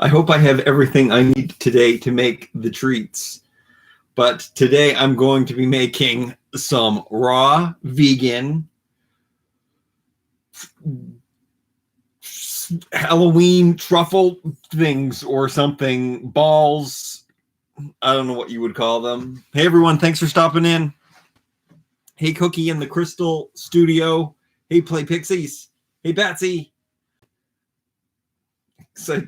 I hope I have everything I need today to make the treats. But today I'm going to be making some raw vegan Halloween truffle things or something, balls. I don't know what you would call them. Hey everyone, thanks for stopping in. Hey Cookie in the Crystal Studio. Hey Play Pixies. Hey Batsy. So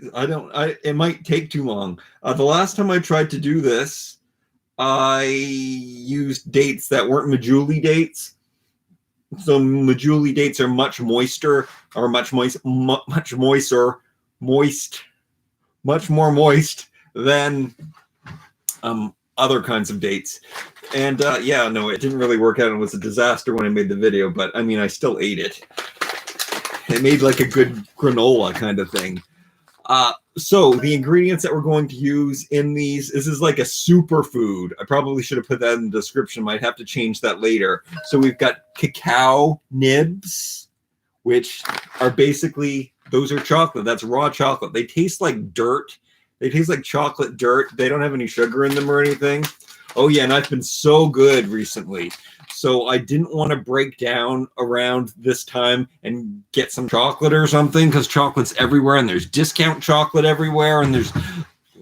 it might take too long. The last time I tried to do this, I used dates that weren't Majuli dates. So Majuli dates are much moister, or much more moist than other kinds of dates. And yeah, no, it didn't really work out. It was a disaster when I made the video, but I mean, I still ate it. It made like a good granola kind of thing. So the ingredients that we're going to use in these, this is like a superfood. I probably should have put that in the description. Might have to change that later. So we've got cacao nibs, which are basically, those are chocolate. That's raw chocolate. They taste like dirt. They taste like chocolate dirt. They don't have any sugar in them or anything. Oh yeah, and I've been so good recently. So I didn't want to break down around this time and get some chocolate or something, because chocolate's everywhere and there's discount chocolate everywhere. And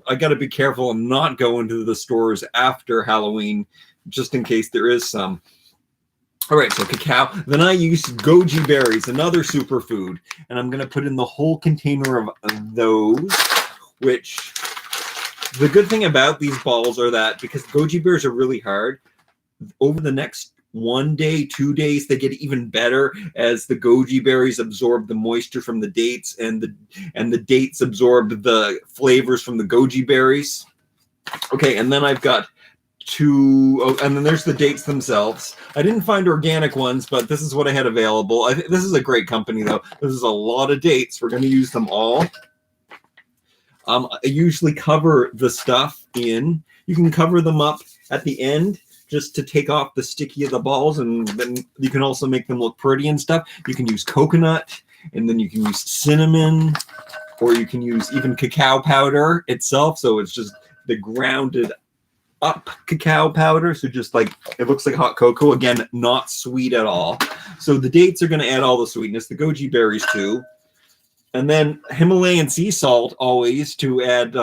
I got to be careful and not go into the stores after Halloween, just in case there is some. All right, so cacao. Then I used goji berries, another superfood. And I'm going to put in the whole container of those, which the good thing about these balls are that because goji berries are really hard, over the next 1 day, 2 days, they get even better as the goji berries absorb the moisture from the dates, and the dates absorb the flavors from the goji berries. Okay, and then I've got and then there's the dates themselves. I didn't find organic ones, but this is what I had available. This is a great company, though. This is a lot of dates. We're going to use them all. I usually cover the stuff in. You can cover them up at the end, just to take off the sticky of the balls, and then you can also make them look pretty and stuff. You can use coconut, and then you can use cinnamon, or you can use even cacao powder itself. So it's just the grounded up cacao powder. So just like, it looks like hot cocoa. Again, not sweet at all. So the dates are going to add all the sweetness, the goji berries too. And then Himalayan sea salt always to add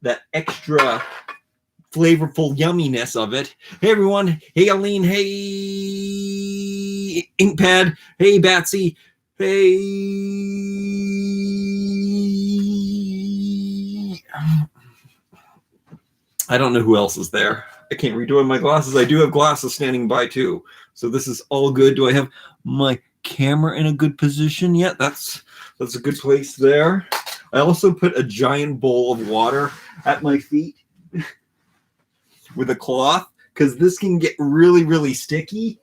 that extra flavorful yumminess of it. Hey everyone, hey Aline, hey Inkpad, hey Batsy, hey I don't know who else is there. I can't read with my glasses. I do have glasses standing by too, so this is all good. Do I have my camera in a good position yet? That's a good place there. I also put a giant bowl of water at my feet with a cloth, because this can get really, really sticky.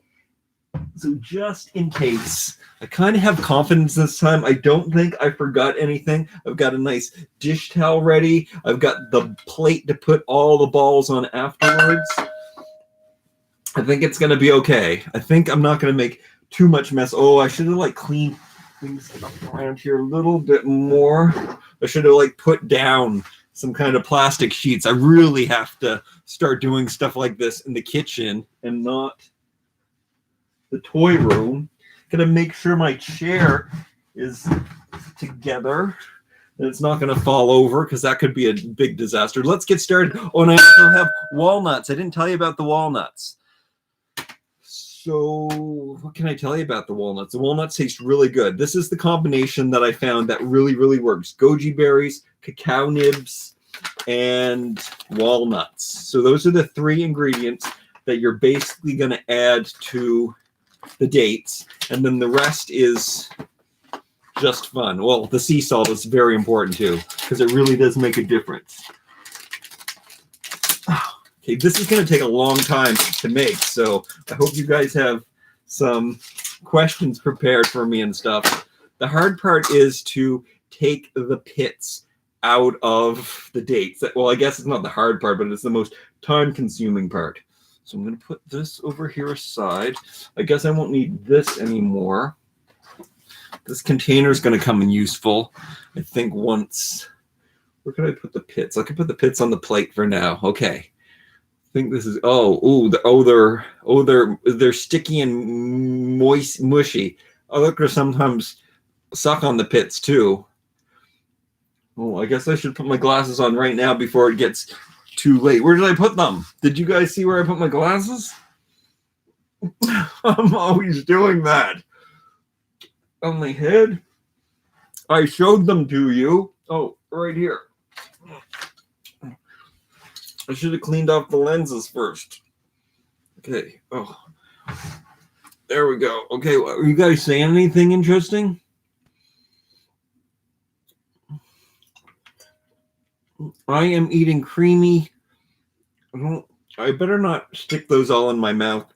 So just in case, I kind of have confidence this time. I don't think I forgot anything. I've got a nice dish towel ready. I've got the plate to put all the balls on afterwards. I think it's going to be okay. I think I'm not going to make too much mess. Oh, I should have cleaned things around here a little bit more. I should have put down some kind of plastic sheets. I really have to start doing stuff like this in the kitchen and not the toy room. Gonna make sure my chair is together and it's not gonna fall over, because that could be a big disaster. Let's get started. Oh, and I also have walnuts. I didn't tell you about the walnuts. So what can I tell you about the walnuts? The walnuts taste really good. This is the combination that I found that really, really works. Goji berries, cacao nibs, and walnuts. So those are the 3 ingredients that you're basically going to add to the dates. And then the rest is just fun. Well, the sea salt is very important too, because it really does make a difference. Okay, this is going to take a long time to make, so I hope you guys have some questions prepared for me and stuff. The hard part is to take the pits out of the dates. Well, I guess it's not the hard part, but it's the most time-consuming part. So I'm going to put this over here aside. I guess I won't need this anymore. This container is going to come in useful, I think, once Where could I put the pits? I could put the pits on the plate for now. Okay. I think this is they're sticky and moist, mushy. Oh, look, they sometimes suck on the pits too. Oh, I guess I should put my glasses on right now before it gets too late. Where did I put them? Did you guys see where I put my glasses? I'm always doing that. On my head. I showed them to you. Oh, right here. I should have cleaned off the lenses first. Okay. Oh, there we go. Okay, are you guys saying anything interesting? I am eating creamy. I better not stick those all in my mouth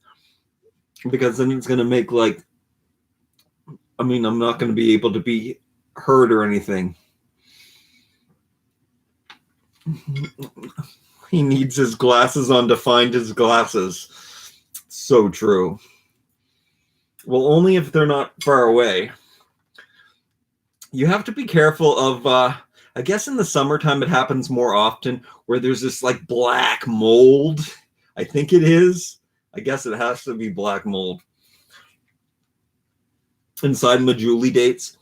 because then it's going to make like, I mean, I'm not going to be able to be heard or anything. He needs his glasses on to find his glasses. So true. Well, only if they're not far away. You have to be careful of, I guess in the summertime it happens more often where there's this like black mold. I think it is. I guess it has to be black mold inside Majuli dates.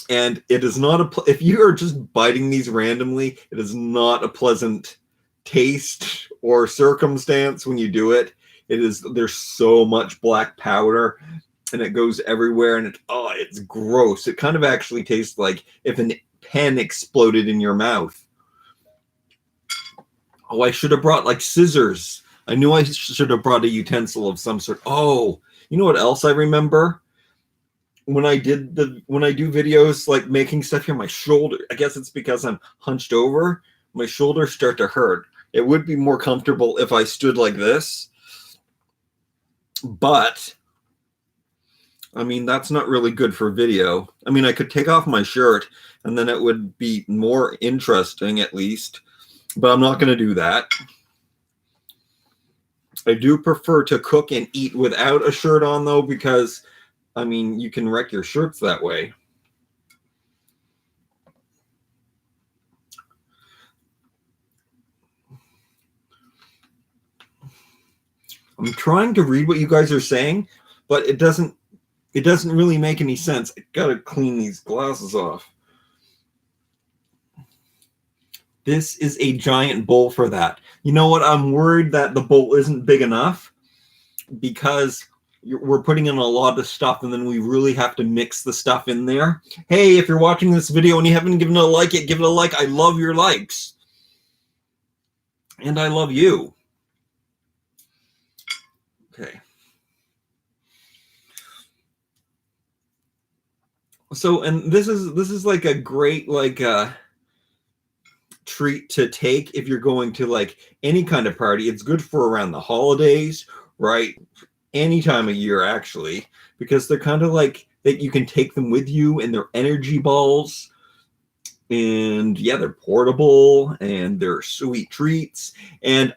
And it is not if you are just biting these randomly, it is not a pleasant taste or circumstance when you do it. There's so much black powder and it goes everywhere and it's gross. It kind of actually tastes like if an pen exploded in your mouth. Oh, I should have brought like scissors. I knew I should have brought a utensil of some sort. Oh, you know what else I remember? When I do videos like making stuff here, my shoulder, I guess it's because I'm hunched over, my shoulders start to hurt. It would be more comfortable if I stood like this. But I mean, that's not really good for video. I mean, I could take off my shirt and then it would be more interesting at least, but I'm not going to do that. I do prefer to cook and eat without a shirt on though, because I mean, you can wreck your shirts that way. I'm trying to read what you guys are saying, but it doesn't really make any sense. I gotta clean these glasses off. This is a giant bowl for that. You know what? I'm worried that the bowl isn't big enough because we're putting in a lot of stuff and then we really have to mix the stuff in there. Hey, if you're watching this video and you haven't given it a like yet, give it a like. I love your likes. And I love you. Okay. So, and this is like a great treat to take if you're going to like any kind of party. It's good for around the holidays, right? Any time of year actually, because they're kind of like that you can take them with you and they're energy balls. And yeah, they're portable and they're sweet treats. And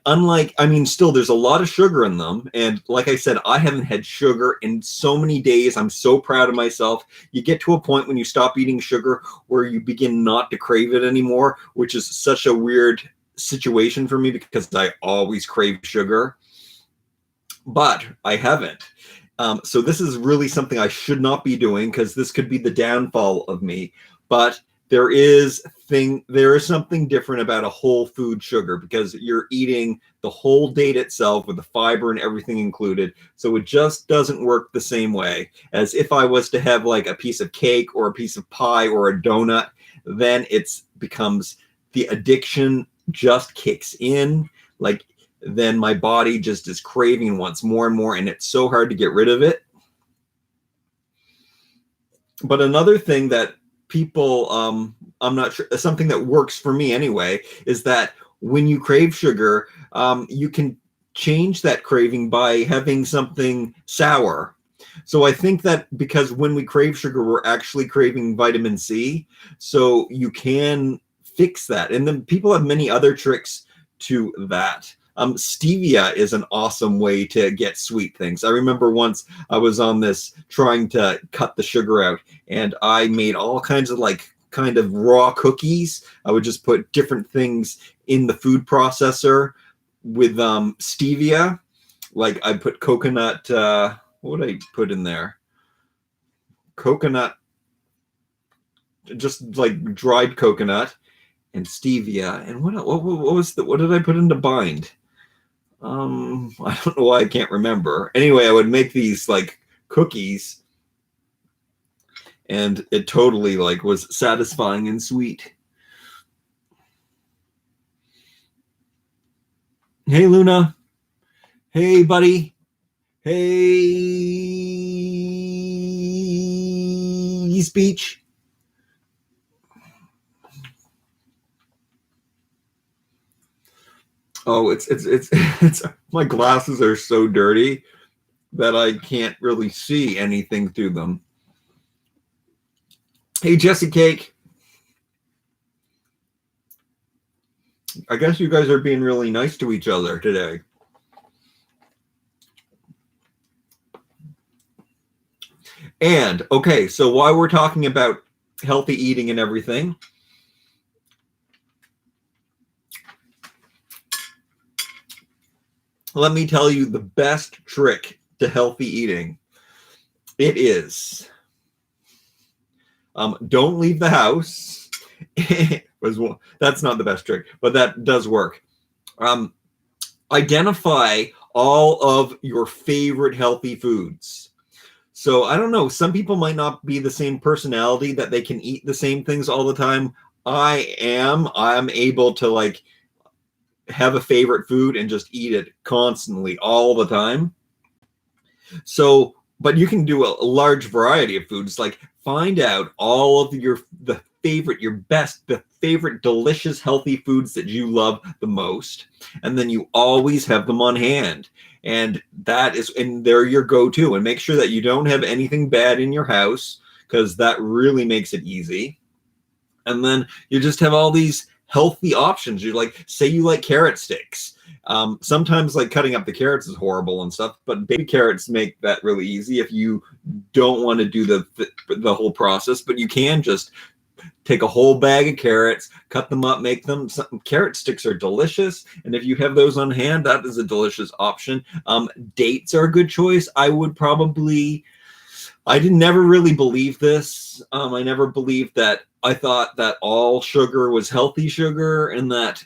still there's a lot of sugar in them. And like I said, I haven't had sugar in so many days. I'm so proud of myself. You get to a point when you stop eating sugar where you begin not to crave it anymore, which is such a weird situation for me because I always crave sugar, but I haven't. So this is really something I should not be doing because this could be the downfall of me. But there is something different about a whole food sugar because you're eating the whole date itself with the fiber and everything included. So it just doesn't work the same way as if I was to have like a piece of cake or a piece of pie or a donut. Then becomes the addiction just kicks in. Like then my body just is craving and wants more and more, and it's so hard to get rid of it. But another thing that people, I'm not sure, something that works for me anyway, is that when you crave sugar, you can change that craving by having something sour. So I think that because when we crave sugar, we're actually craving vitamin C. So you can fix that. And then people have many other tricks to that. Stevia is an awesome way to get sweet things. I remember once I was on this trying to cut the sugar out, and I made all kinds of like kind of raw cookies. I would just put different things in the food processor with stevia. Like I put coconut, what would I put in there? Coconut, just like dried coconut and stevia. And what did I put in to bind? I don't know why I can't remember. Anyway, I would make these like cookies, and it totally like was satisfying and sweet. Hey, Luna. Hey, buddy. Hey, speech. Oh, it's my glasses are so dirty that I can't really see anything through them. Hey, Jesse Cake. I guess you guys are being really nice to each other today. And, okay, so while we're talking about healthy eating and everything, let me tell you the best trick to healthy eating. It is, don't leave the house. That's not the best trick, but that does work. Identify all of your favorite healthy foods. So I don't know, some people might not be the same personality that they can eat the same things all the time. I'm able to like have a favorite food and just eat it constantly all the time. So, but you can do a large variety of foods. Like find out all of your favorite delicious healthy foods that you love the most, and then you always have them on hand. And they're your go-to. And make sure that you don't have anything bad in your house, because that really makes it easy. And then you just have all these healthy options. You like, say you like carrot sticks. Sometimes like cutting up the carrots is horrible and stuff, but baby carrots make that really easy if you don't want to do the whole process. But you can just take a whole bag of carrots, cut them up, make them. Carrot sticks are delicious, and if you have those on hand, that is a delicious option. Dates are a good choice. I didn't never really believe this. I never believed that. I thought that all sugar was healthy sugar, and that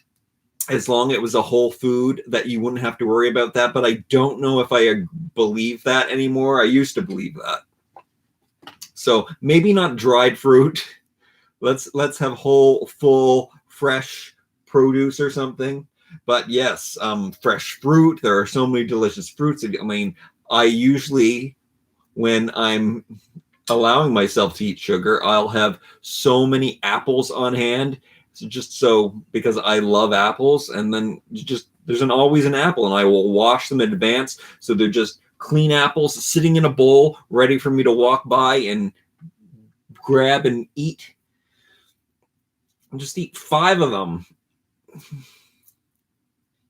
as long as it was a whole food, that you wouldn't have to worry about that. But I don't know if I believe that anymore. I used to believe that. So maybe not dried fruit. Let's have whole, full, fresh produce or something. But yes, fresh fruit. There are so many delicious fruits. I mean, I usually, when I'm allowing myself to eat sugar, I'll have so many apples on hand. Because I love apples, and then there's always an apple, and I will wash them in advance. So they're just clean apples sitting in a bowl, ready for me to walk by and grab and eat. And just eat 5 of them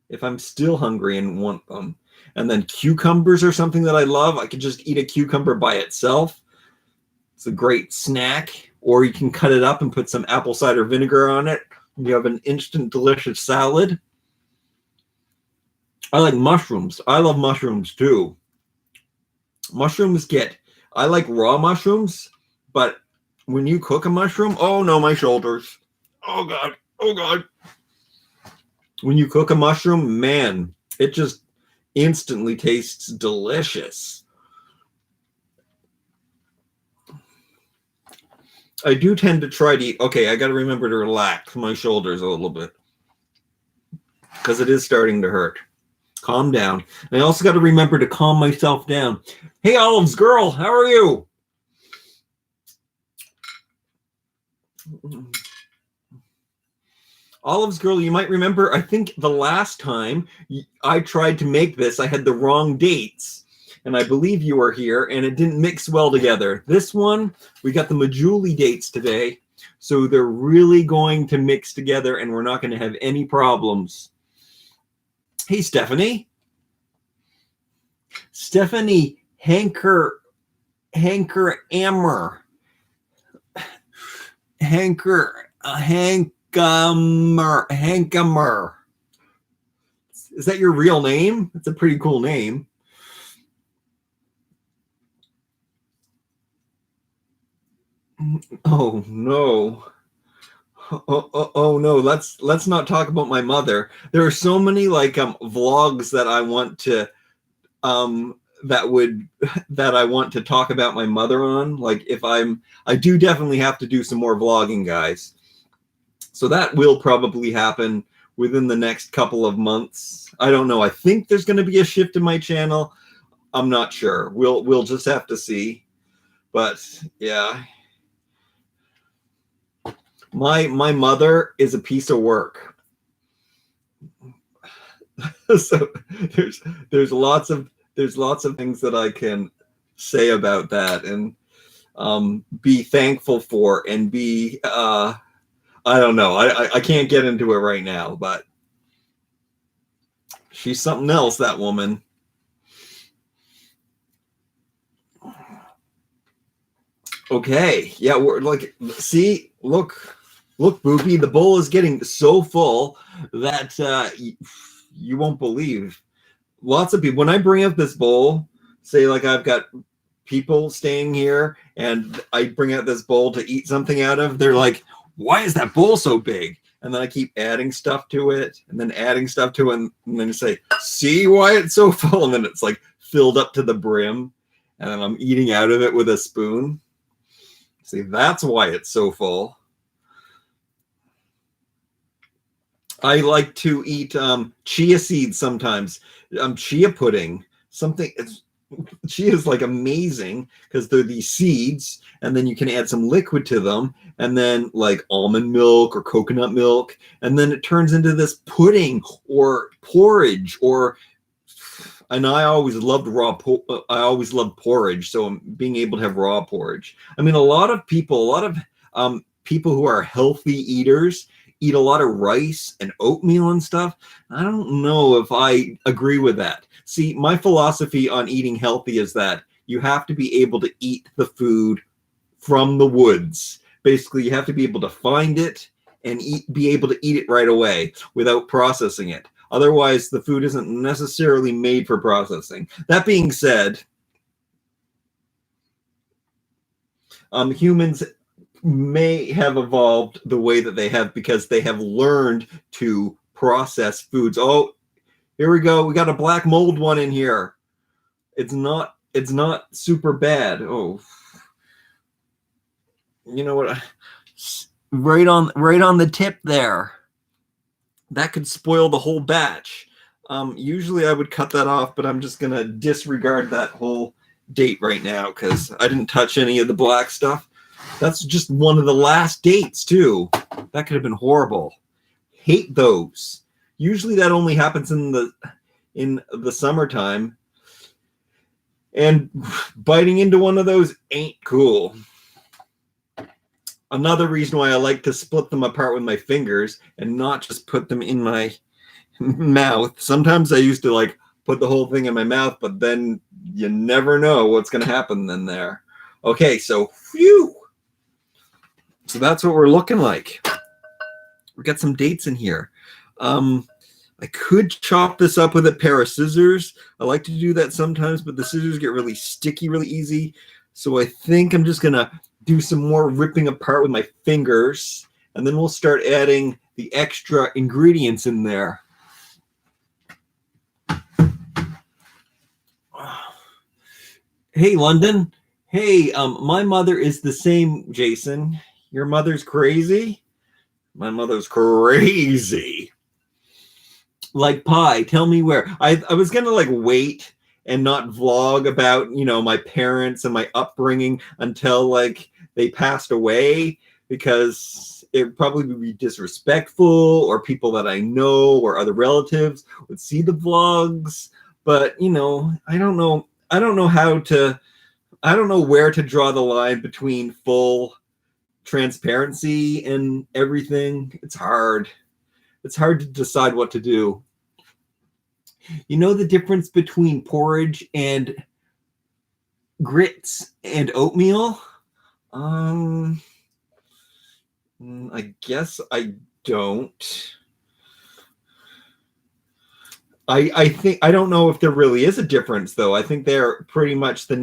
if I'm still hungry and want them. And then cucumbers are something that I love. I could just eat a cucumber by itself. It's a great snack. Or you can cut it up and put some apple cider vinegar on it. You have an instant delicious salad. I like mushrooms. I love mushrooms too. I like raw mushrooms, but when you cook a mushroom, oh no, my shoulders. Oh God. Oh God. When you cook a mushroom, man, it just instantly tastes delicious. I do tend to try to eat. Okay, I got to remember to relax my shoulders a little bit, because it is starting to hurt. Calm down. And I also got to remember to calm myself down. Hey, Olives girl, how are you? Olives girl, you might remember, I think the last time I tried to make this, I had the wrong dates. And I believe you were here, and it didn't mix well together. This one, we got the Majuli dates today. So they're really going to mix together, and we're not going to have any problems. Hey, Stephanie. Stephanie Hanker Ammer. Hankamer. Is that your real name? It's a pretty cool name. Oh no. Oh no, let's not talk about my mother. There are so many like vlogs that I want to that I want to talk about my mother on. Like I do definitely have to do some more vlogging, guys. So that will probably happen within the next couple of months. I don't know. I think there's going to be a shift in my channel. I'm not sure. We'll just have to see. But yeah. My mother is a piece of work. So there's lots of things that I can say about that, and be thankful for, and be I don't know. I can't get into it right now, but she's something else, that woman. Okay, yeah, we're like, see, look, Boopy, the bowl is getting so full that you won't believe. Lots of people, when I bring up this bowl, say like I've got people staying here and I bring out this bowl to eat something out of, they're like, why is that bowl so big? And then I keep adding stuff to it, and then adding stuff to it, and then you say, see why it's so full? And then it's like filled up to the brim, and then I'm eating out of it with a spoon. See, that's why it's so full. I like to eat chia seeds sometimes. Chia pudding. Chia is like amazing because they're these seeds, and then you can add some liquid to them, and then like almond milk or coconut milk, and then it turns into this pudding or porridge. And I always loved porridge, so being able to have raw porridge. I mean, a lot of people who are healthy eaters eat a lot of rice and oatmeal and stuff. I don't know if I agree with that. See, my philosophy on eating healthy is that you have to be able to eat the food from the woods. Basically, you have to be able to find it and be able to eat it right away without processing it. Otherwise, the food isn't necessarily made for processing. That being said, humans may have evolved the way that they have because they have learned to process foods. Oh, here we go. We got a black mold one in here. It's not super bad. Oh, you know what? Right on the tip there. That could spoil the whole batch. Usually I would cut that off, but I'm just gonna disregard that whole date right now because I didn't touch any of the black stuff. That's just one of the last dates too. That could have been horrible. Hate those. Usually that only happens in the summertime. And biting into one of those ain't cool. Another reason why I like to split them apart with my fingers and not just put them in my mouth. Sometimes I used to like put the whole thing in my mouth, but then you never know what's going to happen then there. Okay, so phew. So that's what we're looking like. We got some dates in here. I could chop this up with a pair of scissors. I like to do that sometimes, but the scissors get really sticky really easy. So I think I'm just going to do some more ripping apart with my fingers, and then we'll start adding the extra ingredients in there. Hey, London. Hey, my mother is the same, Jason. Your mother's crazy? My mother's crazy. Like pie. Tell me where. I was going to like wait and not vlog about, my parents and my upbringing until like they passed away, because it probably would be disrespectful, or people that I know or other relatives would see the vlogs. But, I don't know where to draw the line between full transparency and everything. It's hard. It's hard to decide what to do. You know the difference between porridge and grits and oatmeal? I guess I don't. I think I don't know if there really is a difference though. I think they're pretty much the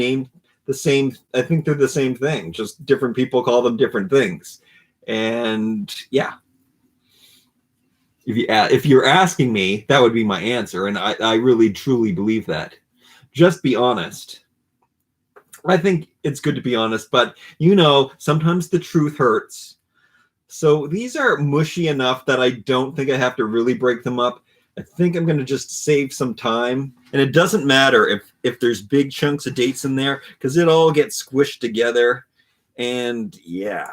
same. I think they're the same thing. Just different people call them different things. And yeah, if you're asking me, that would be my answer. And I really truly believe that. Just be honest. I think it's good to be honest, but sometimes the truth hurts. So these are mushy enough that I don't think I have to really break them up. I think I'm going to just save some time. And it doesn't matter if there's big chunks of dates in there because it all gets squished together. And yeah.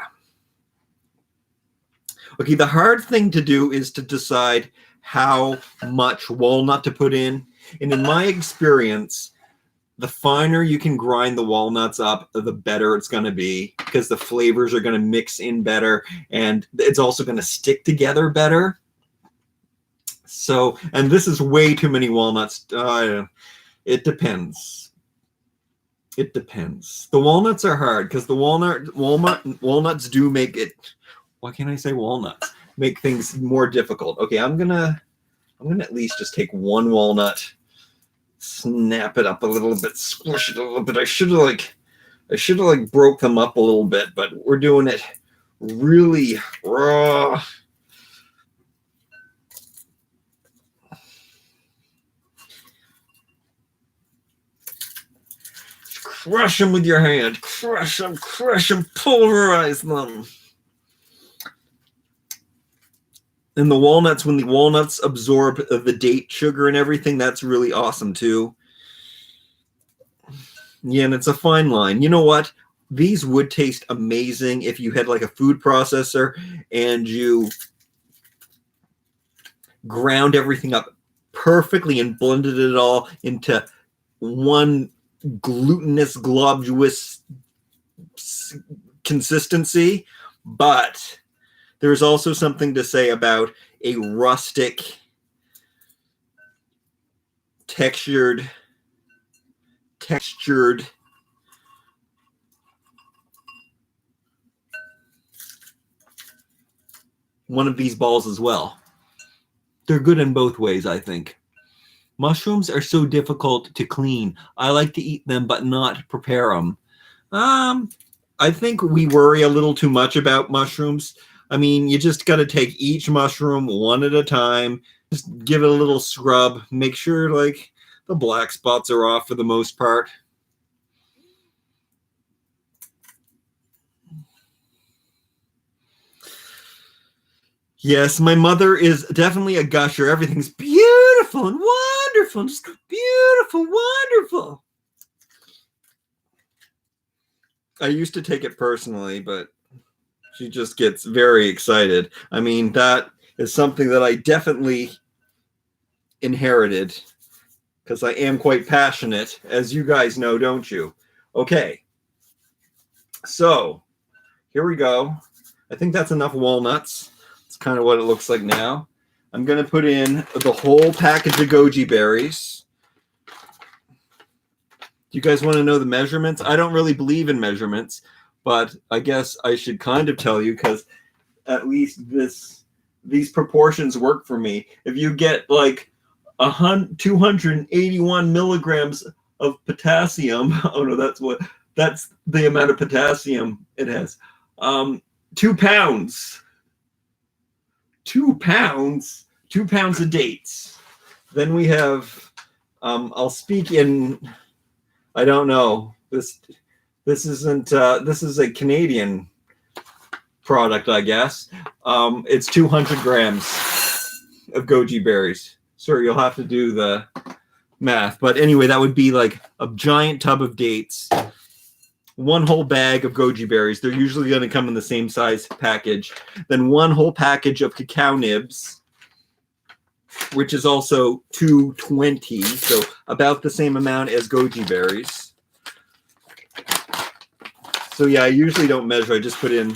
Okay, the hard thing to do is to decide how much walnut to put in. And in my experience, the finer you can grind the walnuts up, the better it's going to be because the flavors are going to mix in better and it's also going to stick together better. So, and this is way too many walnuts. It depends. It depends. The walnuts are hard because the walnuts do make it. Why can't I say walnuts? Make things more difficult. Okay, I'm gonna at least just take one walnut, snap it up a little bit, squish it a little bit. I should have broke them up a little bit, but we're doing it really raw. Crush them with your hand. Crush them, pulverize them. And the walnuts, when the walnuts absorb the date sugar and everything, that's really awesome too. Yeah, and it's a fine line. You know what? These would taste amazing if you had like a food processor and you ground everything up perfectly and blended it all into one glutinous, globulous consistency. But there's also something to say about a rustic, textured one of these balls as well. They're good in both ways, I think. Mushrooms are so difficult to clean. I like to eat them, but not prepare them. I think we worry a little too much about mushrooms. I mean, you just got to take each mushroom one at a time. Just give it a little scrub. Make sure, like, the black spots are off for the most part. Yes, my mother is definitely a gusher. Everything's beautiful and wonderful. Just beautiful, wonderful. I used to take it personally, but she just gets very excited. I mean, that is something that I definitely inherited because I am quite passionate, as you guys know, don't you? Okay. So here we go. I think that's enough walnuts. It's kind of what it looks like now. I'm going to put in the whole package of goji berries. Do you guys want to know the measurements? I don't really believe in measurements, but I guess I should kind of tell you because at least these proportions work for me. If you get like 281 milligrams of potassium, oh no, that's the amount of potassium it has. 2 pounds. 2 pounds of dates. Then we have, I'll speak in, I don't know, this isn't, this is a Canadian product, I guess. It's 200 grams of goji berries. Sorry, you'll have to do the math. But anyway, that would be like a giant tub of dates. One whole bag of goji berries. They're usually going to come in the same size package. Then one whole package of cacao nibs, which is also 220, so about the same amount as goji berries. So yeah, I usually don't measure. I just put in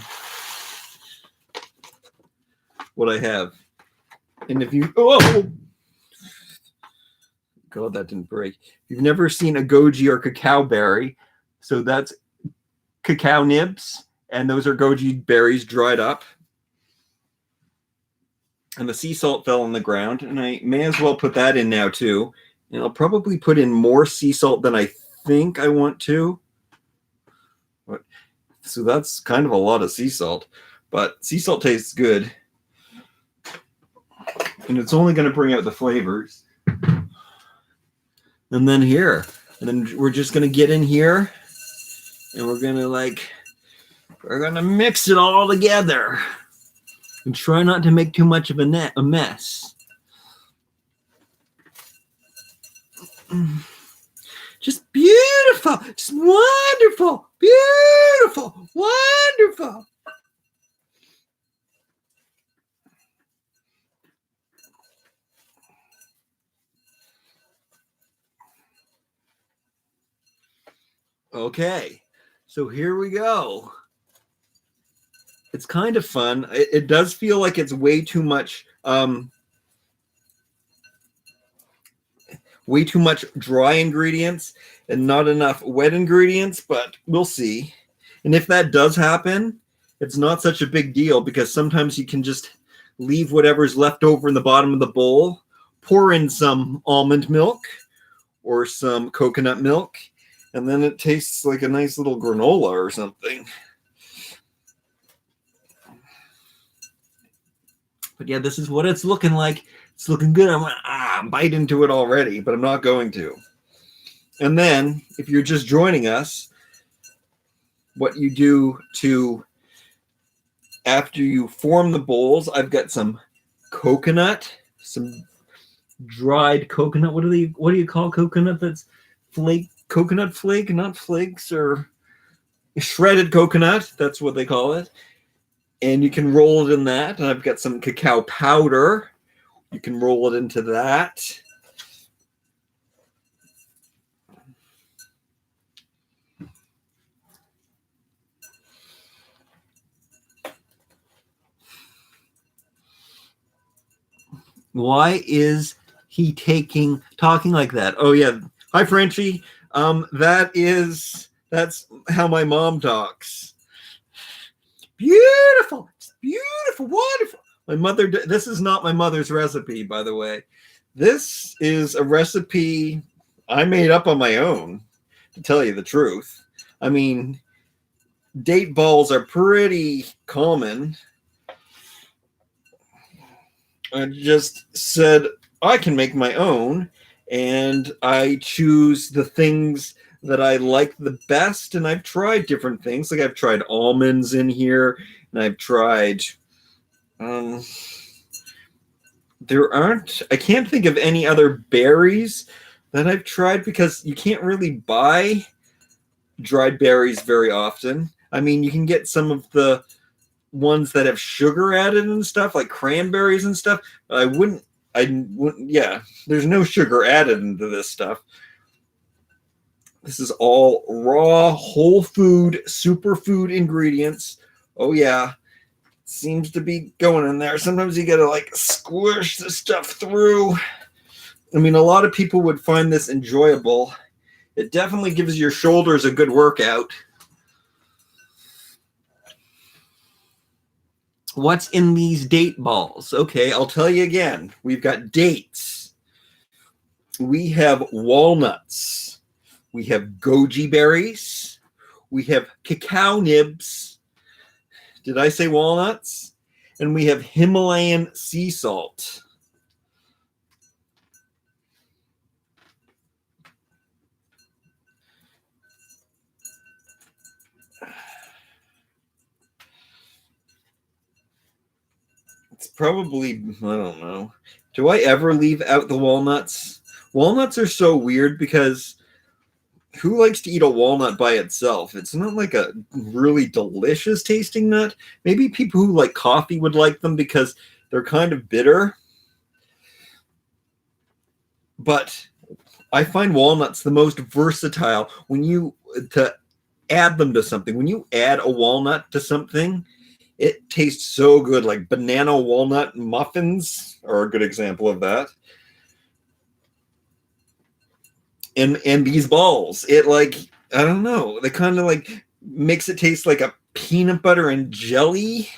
what I have. And if you, oh, God, that didn't break. If you've never seen a goji or cacao berry, so that's cacao nibs, and those are goji berries dried up. And the sea salt fell on the ground, and I may as well put that in now too. And I'll probably put in more sea salt than I think I want to. So that's kind of a lot of sea salt, but sea salt tastes good. And it's only going to bring out the flavors. And then here, and then we're just going to get in here, and we're going to mix it all together and try not to make too much of a mess. Just beautiful, just wonderful, beautiful, wonderful. Okay, so here we go. It's kind of fun. It does feel like it's way too much dry ingredients and not enough wet ingredients, but we'll see. And if that does happen, it's not such a big deal, because sometimes you can just leave whatever's left over in the bottom of the bowl, pour in some almond milk or some coconut milk, and then it tastes like a nice little granola or something. But yeah, this is what it's looking like. It's looking good. I'm going to bite into it already, but I'm not going to. And then, if you're just joining us, what you do after you form the bowls, I've got some coconut, some dried coconut. What do you call coconut that's flake? Coconut flake, not flakes, or shredded coconut. That's what they call it. And you can roll it in that. And I've got some cacao powder. You can roll it into that. Why is he talking like that? Oh yeah. Hi, Frenchie. That's how my mom talks. Beautiful, beautiful, wonderful. My mother. This is not my mother's recipe, by the way. This is a recipe I made up on my own, to tell you the truth. I mean, date balls are pretty common. I just said I can make my own, and I choose the things that I like the best, and I've tried different things. Like I've tried almonds in here, and I've tried I can't think of any other berries that I've tried, because you can't really buy dried berries very often. I mean, you can get some of the ones that have sugar added and stuff, like cranberries and stuff. I wouldn't, yeah, there's no sugar added into this stuff. This is all raw, whole food, superfood ingredients. Oh yeah, seems to be going in there. Sometimes you gotta like squish the stuff through. I mean, a lot of people would find this enjoyable. It definitely gives your shoulders a good workout. What's in these date balls? Okay, I'll tell you again. We've got dates. We have walnuts. We have goji berries. We have cacao nibs. Did I say walnuts? And we have Himalayan sea salt. It's probably, I don't know. Do I ever leave out the walnuts? Walnuts are so weird, because who likes to eat a walnut by itself? It's not like a really delicious tasting nut. Maybe people who like coffee would like them because they're kind of bitter. But I find walnuts the most versatile to add them to something. When you add a walnut to something, it tastes so good. Like banana walnut muffins are a good example of that. And these balls, it like, I don't know, they kind of like makes it taste like a peanut butter and jelly.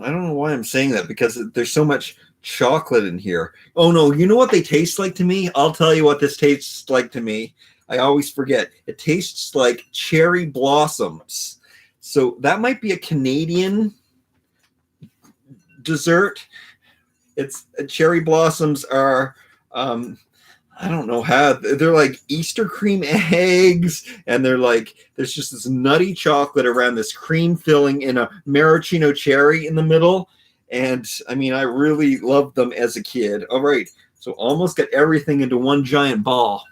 I don't know why I'm saying that, because there's so much chocolate in here. Oh no, you know what they taste like to me? I'll tell you what this tastes like to me. I always forget. It tastes like cherry blossoms. So that might be a Canadian dessert. It's cherry blossoms are I don't know how, they're like Easter cream eggs, and they're like, there's just this nutty chocolate around this cream filling in a maraschino cherry in the middle. And I mean, I really loved them as a kid. All right, so almost got everything into one giant ball.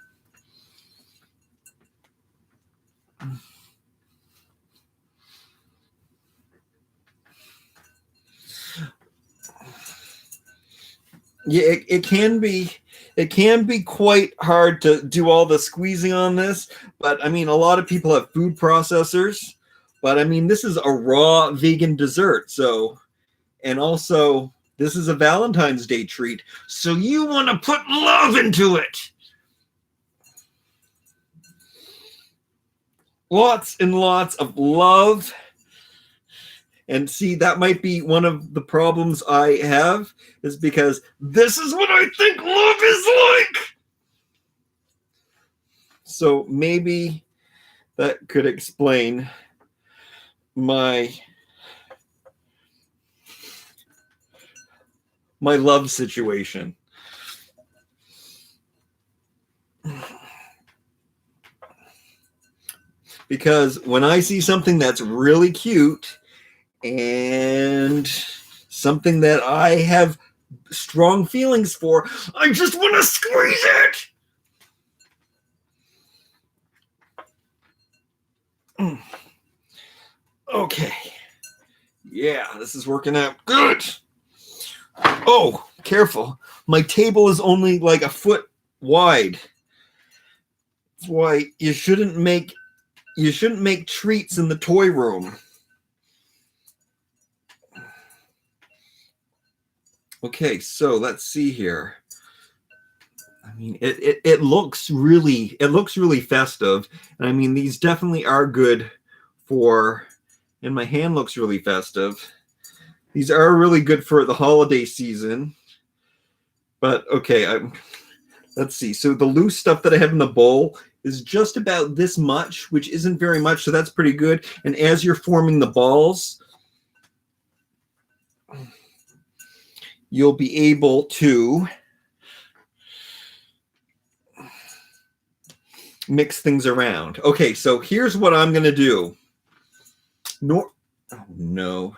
Yeah, it can be quite hard to do all the squeezing on this, but I mean, a lot of people have food processors, but I mean, this is a raw vegan dessert. So, and also this is a Valentine's Day treat. So you want to put love into it. Lots and lots of love. And see, that might be one of the problems I have, is because this is what I think love is like. So maybe that could explain my love situation. Because when I see something that's really cute and something that I have strong feelings for, I just want to squeeze it. Okay. Yeah, this is working out good. Oh, careful. My table is only like a foot wide. That's why you shouldn't make treats in the toy room. Okay, so let's see here. I mean, it looks really festive. And I mean, these definitely are good for, and my hand looks really festive. These are really good for the holiday season. But okay, let's see. So the loose stuff that I have in the bowl is just about this much, which isn't very much, so that's pretty good. And as you're forming the balls, you'll be able to mix things around. Okay, so here's what I'm going to do. Oh no.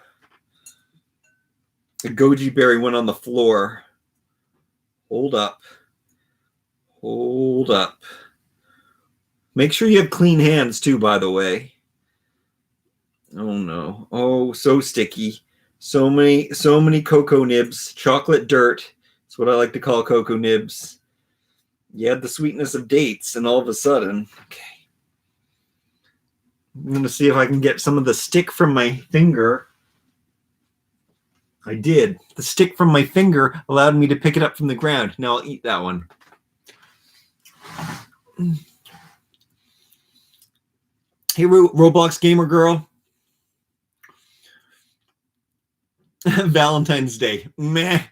The goji berry went on the floor. Hold up. Hold up. Make sure you have clean hands too, by the way. Oh no. Oh, so sticky. So many cocoa nibs. Chocolate dirt. That's what I like to call cocoa nibs. You had the sweetness of dates, and all of a sudden, okay. I'm going to see if I can get some of the stick from my finger. I did. The stick from my finger allowed me to pick it up from the ground. Now I'll eat that one. Hey, Roblox gamer girl. Valentine's Day. Meh.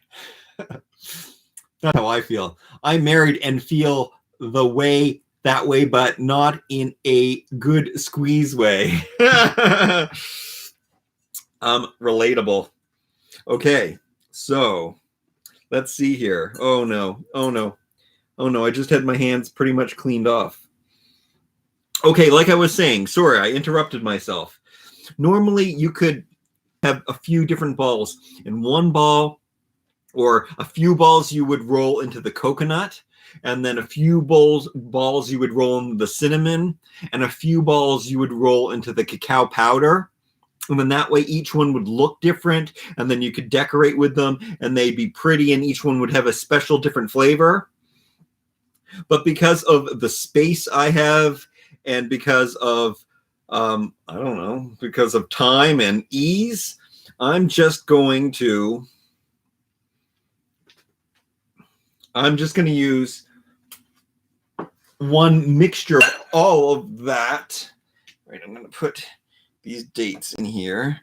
That's how I feel. I'm married and feel that way, but not in a good squeeze way. Relatable. Okay, so let's see here. Oh no. I just had my hands pretty much cleaned off. Okay, like I was saying, sorry, I interrupted myself. Normally you could have a few different balls. In one ball, or a few balls you would roll into the coconut, and then a few balls you would roll into the cinnamon, and a few balls you would roll into the cacao powder. And then that way each one would look different, and then you could decorate with them, and they'd be pretty, and each one would have a special different flavor. But because of the space I have, and because of because of time and ease, I'm just going to use one mixture of all of that. Right, I'm going to put these dates in here.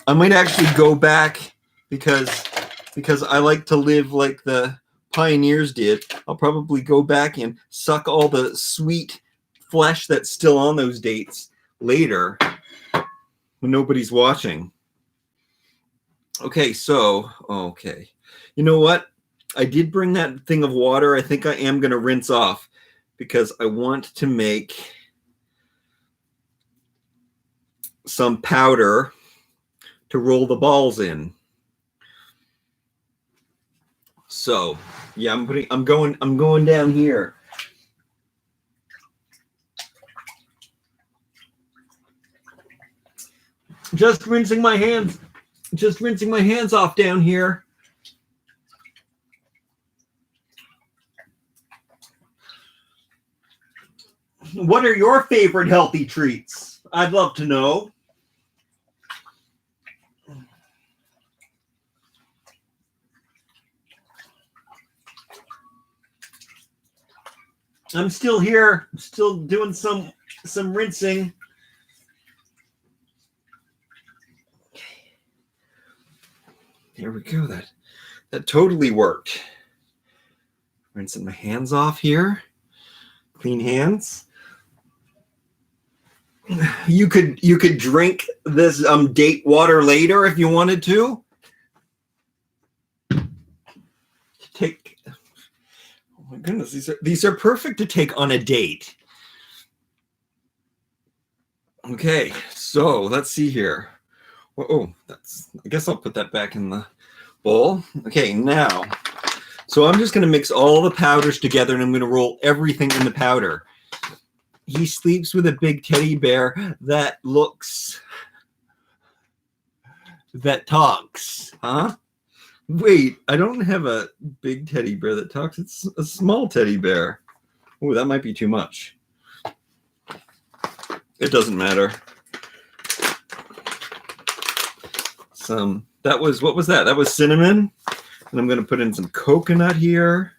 I might actually go back because I like to live like the pioneers did. I'll probably go back and suck all the sweet flesh that's still on those dates later when nobody's watching. Okay, so, okay. You know what? I did bring that thing of water. I think I am going to rinse off because I want to make some powder to roll the balls in. So, yeah, I'm going down here. Just rinsing my hands off down here. What are your favorite healthy treats? I'd love to know. I'm still here, still doing some rinsing. There we go. That totally worked. Rinsing my hands off here. Clean hands. You could drink this date water later if you wanted to. Take. Oh my goodness, these are perfect to take on a date. Okay, so let's see here. Oh, I guess I'll put that back in the bowl. Okay, now, so I'm just going to mix all the powders together and I'm going to roll everything in the powder. He sleeps with a big teddy bear that talks, huh? Wait, I don't have a big teddy bear that talks. It's a small teddy bear. Oh, that might be too much. It doesn't matter. What was that? That was cinnamon. And I'm going to put in some coconut here.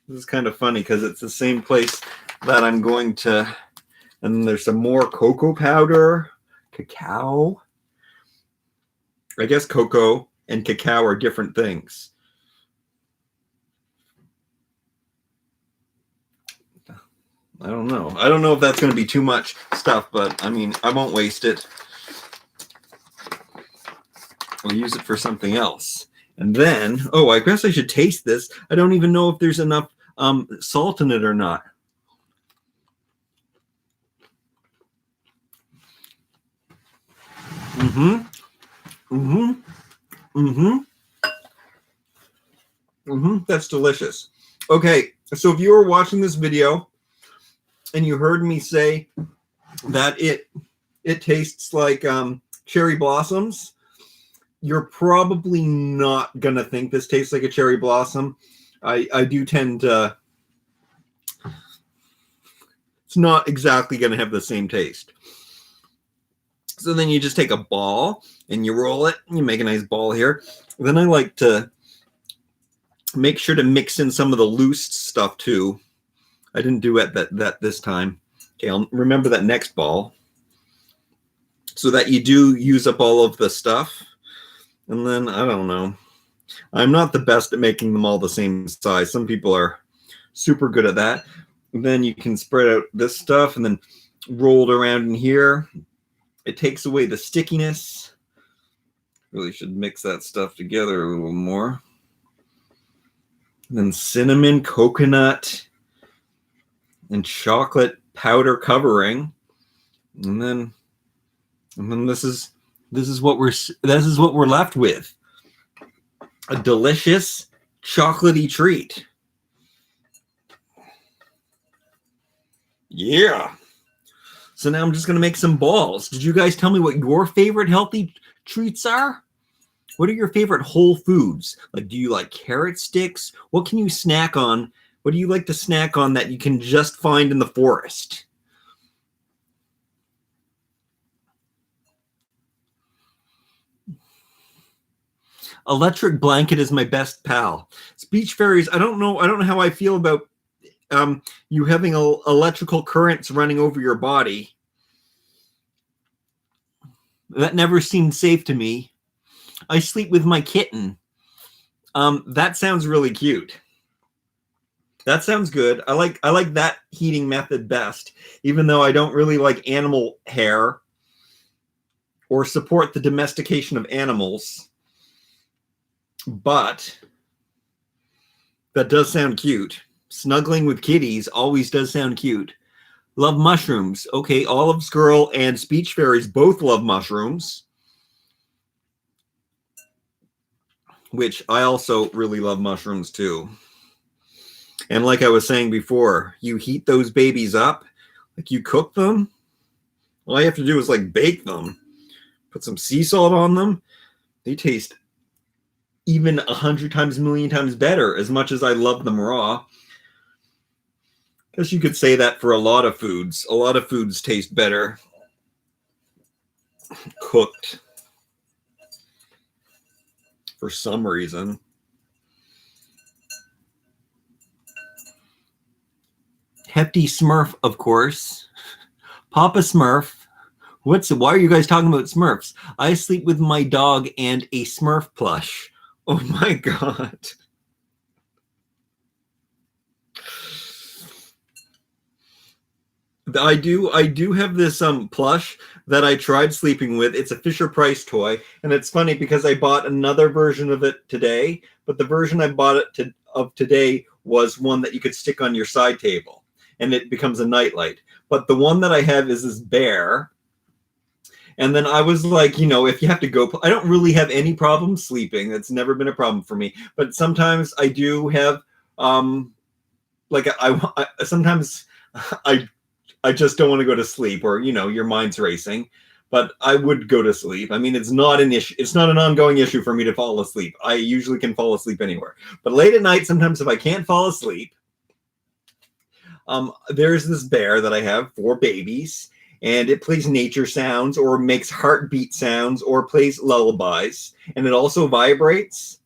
This is kind of funny because it's the same place that I'm going to, and then there's some more cocoa powder, cacao. I guess cocoa and cacao are different things. I don't know. I don't know if that's going to be too much stuff, but I mean, I won't waste it. I'll use it for something else. And then, oh, I guess I should taste this. I don't even know if there's enough salt in it or not. That's delicious. Okay, so if you were watching this video and you heard me say that it tastes like cherry blossoms, you're probably not gonna think this tastes like a cherry blossom. I do tend to. It's not exactly gonna have the same taste. So then you just take a ball and you roll it and you make a nice ball here. Then I like to make sure to mix in some of the loose stuff too. I didn't do it that this time. Okay, I'll remember that next ball. So that you do use up all of the stuff. And then, I don't know. I'm not the best at making them all the same size. Some people are super good at that. And then you can spread out this stuff and then roll it around in here. It takes away the stickiness. Really should mix that stuff together a little more. And then cinnamon, coconut, and chocolate powder covering. And then this is what we're left with. A delicious chocolatey treat. Yeah. So now I'm just going to make some balls. Did you guys tell me what your favorite healthy treats are? What are your favorite whole foods? Like, do you like carrot sticks? What can you snack on? What do you like to snack on that you can just find in the forest? Electric blanket is my best pal. Speech fairies, I don't know how I feel about you having electrical currents running over your body. That never seemed safe to me. I sleep with my kitten. That sounds really cute. That sounds good. I like that heating method best, even though I don't really like animal hair or support the domestication of animals. But that does sound cute. Snuggling with kitties always does sound cute. Love mushrooms. Okay, Olive's Girl and Speech Fairies both love mushrooms, which I also really love mushrooms too. And like I was saying before, you heat those babies up, like you cook them. All you have to do is like bake them, put some sea salt on them. They taste even 100 times, a million times better, as much as I love them raw. Guess you could say that for a lot of foods. A lot of foods taste better cooked for some reason. Hefty Smurf, of course. Papa Smurf. Why are you guys talking about Smurfs? I sleep with my dog and a Smurf plush. Oh my God. I do have this plush that I tried sleeping with. It's a Fisher-Price toy, and it's funny because I bought another version of it today, but the version I bought of today was one that you could stick on your side table, and it becomes a nightlight. But the one that I have is this bear. And then I was like, if you have to go, I don't really have any problem sleeping. That's never been a problem for me. But sometimes I do have, sometimes I just don't want to go to sleep, or, your mind's racing. But I would go to sleep. I mean, it's not an issue. It's not an ongoing issue for me to fall asleep. I usually can fall asleep anywhere. But late at night, sometimes if I can't fall asleep, there's this bear that I have for babies. And it plays nature sounds, or makes heartbeat sounds, or plays lullabies. And it also vibrates.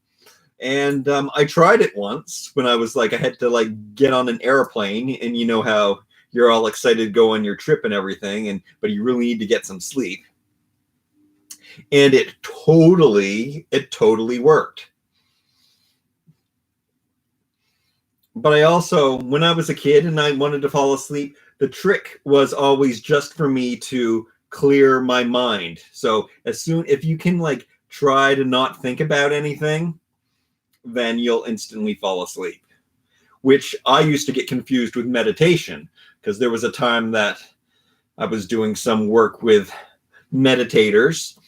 And I tried it once when I was I had to get on an airplane, and you know how you're all excited to go on your trip and everything, but you really need to get some sleep. And it totally worked. But I also, when I was a kid and I wanted to fall asleep, the trick was always just for me to clear my mind. So if you can try to not think about anything, then you'll instantly fall asleep, which I used to get confused with meditation, because there was a time that I was doing some work with meditators,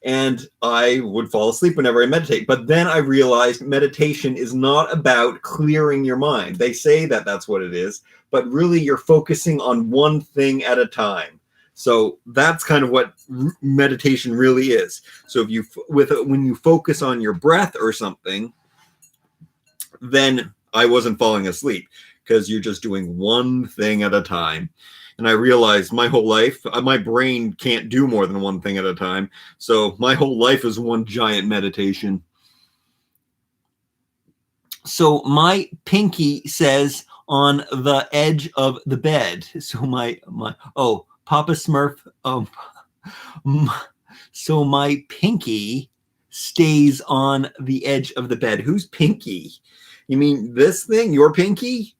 and I would fall asleep whenever I meditate. But then I realized meditation is not about clearing your mind. They say that that's what it is, but really you're focusing on one thing at a time. So that's kind of what meditation really is. So when you focus on your breath or something, then I wasn't falling asleep, because you're just doing one thing at a time. And I realized my whole life, my brain can't do more than one thing at a time. So my whole life is one giant meditation. So my pinky says on the edge of the bed. So Papa Smurf. So my pinky stays on the edge of the bed. Who's pinky? You mean this thing, your pinky?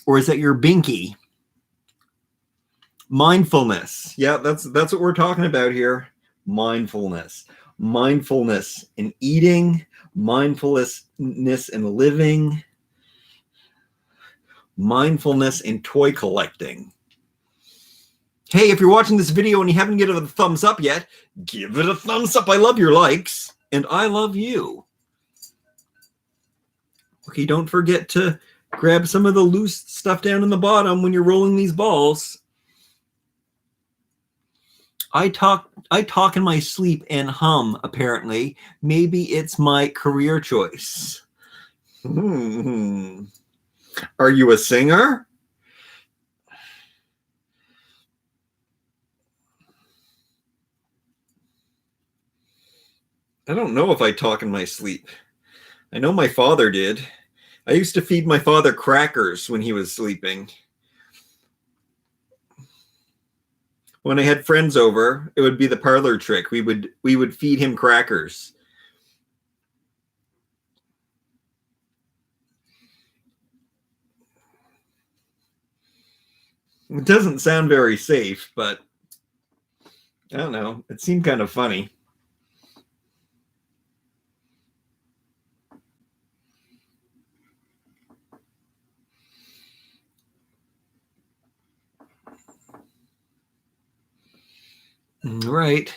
Or is that your binky? Mindfulness. Yeah, that's what we're talking about here. Mindfulness in eating, mindfulness in living, mindfulness in toy collecting. Hey, if you're watching this video and you haven't given it a thumbs up yet, give it a thumbs up. I love your likes, and I love you. Okay, don't forget to grab some of the loose stuff down in the bottom when you're rolling these balls. I talk in my sleep and hum, apparently. Maybe it's my career choice. Are you a singer? I don't know if I talk in my sleep. I know my father did. I used to feed my father crackers when he was sleeping. When I had friends over, it would be the parlor trick. We would feed him crackers. It doesn't sound very safe, but I don't know. It seemed kind of funny. Right.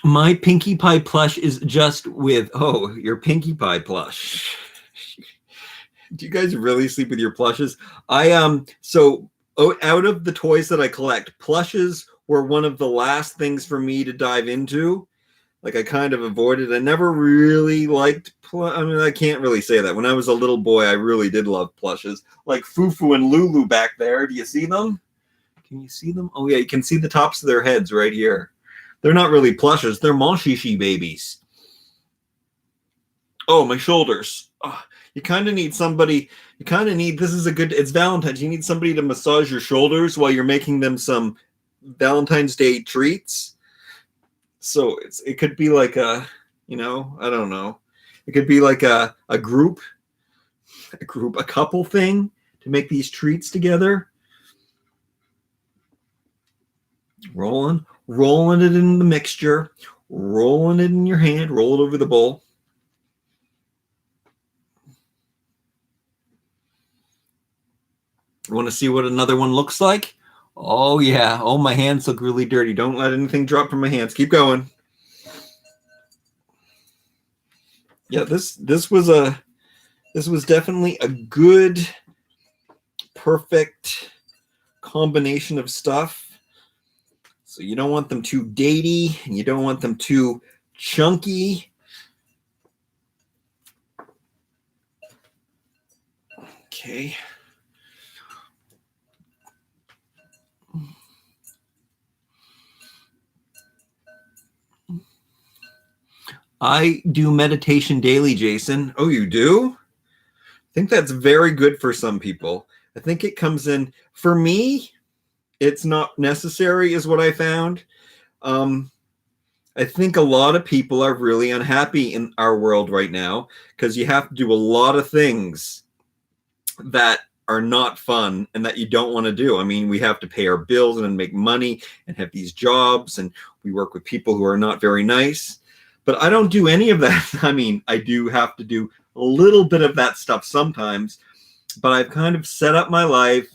My Pinkie Pie plush is just with, oh, your Pinkie Pie plush. Do you guys really sleep with your plushes? So out of the toys that I collect, plushes were one of the last things for me to dive into. Like I kind of avoided. I never really liked. I mean, I can't really say that. When I was a little boy, I really did love plushes, like Fufu and Lulu back there. Do you see them? Can you see them? Oh yeah, you can see the tops of their heads right here. They're not really plushes. They're Monshishi babies. Oh, my shoulders. Oh, you kind of need somebody. You kind of need. This is a good. It's Valentine's. You need somebody to massage your shoulders while you're making them some Valentine's Day treats. So it could be like a, I don't know. It could be like a couple thing to make these treats together. Rolling it in the mixture, rolling it in your hand, roll it over the bowl. You want to see what another one looks like? Oh yeah. Oh, my hands look really dirty. Don't let anything drop from my hands. Keep going. Yeah, this was definitely a good, perfect combination of stuff. So you don't want them too datey, and you don't want them too chunky. Okay. I do meditation daily, Jason. Oh, you do? I think that's very good for some people. I think it comes in, for me, it's not necessary, is what I found. I think a lot of people are really unhappy in our world right now because you have to do a lot of things that are not fun and that you don't want to do. I mean, we have to pay our bills and make money and have these jobs, and we work with people who are not very nice. But I don't do any of that. I mean, I do have to do a little bit of that stuff sometimes, but I've kind of set up my life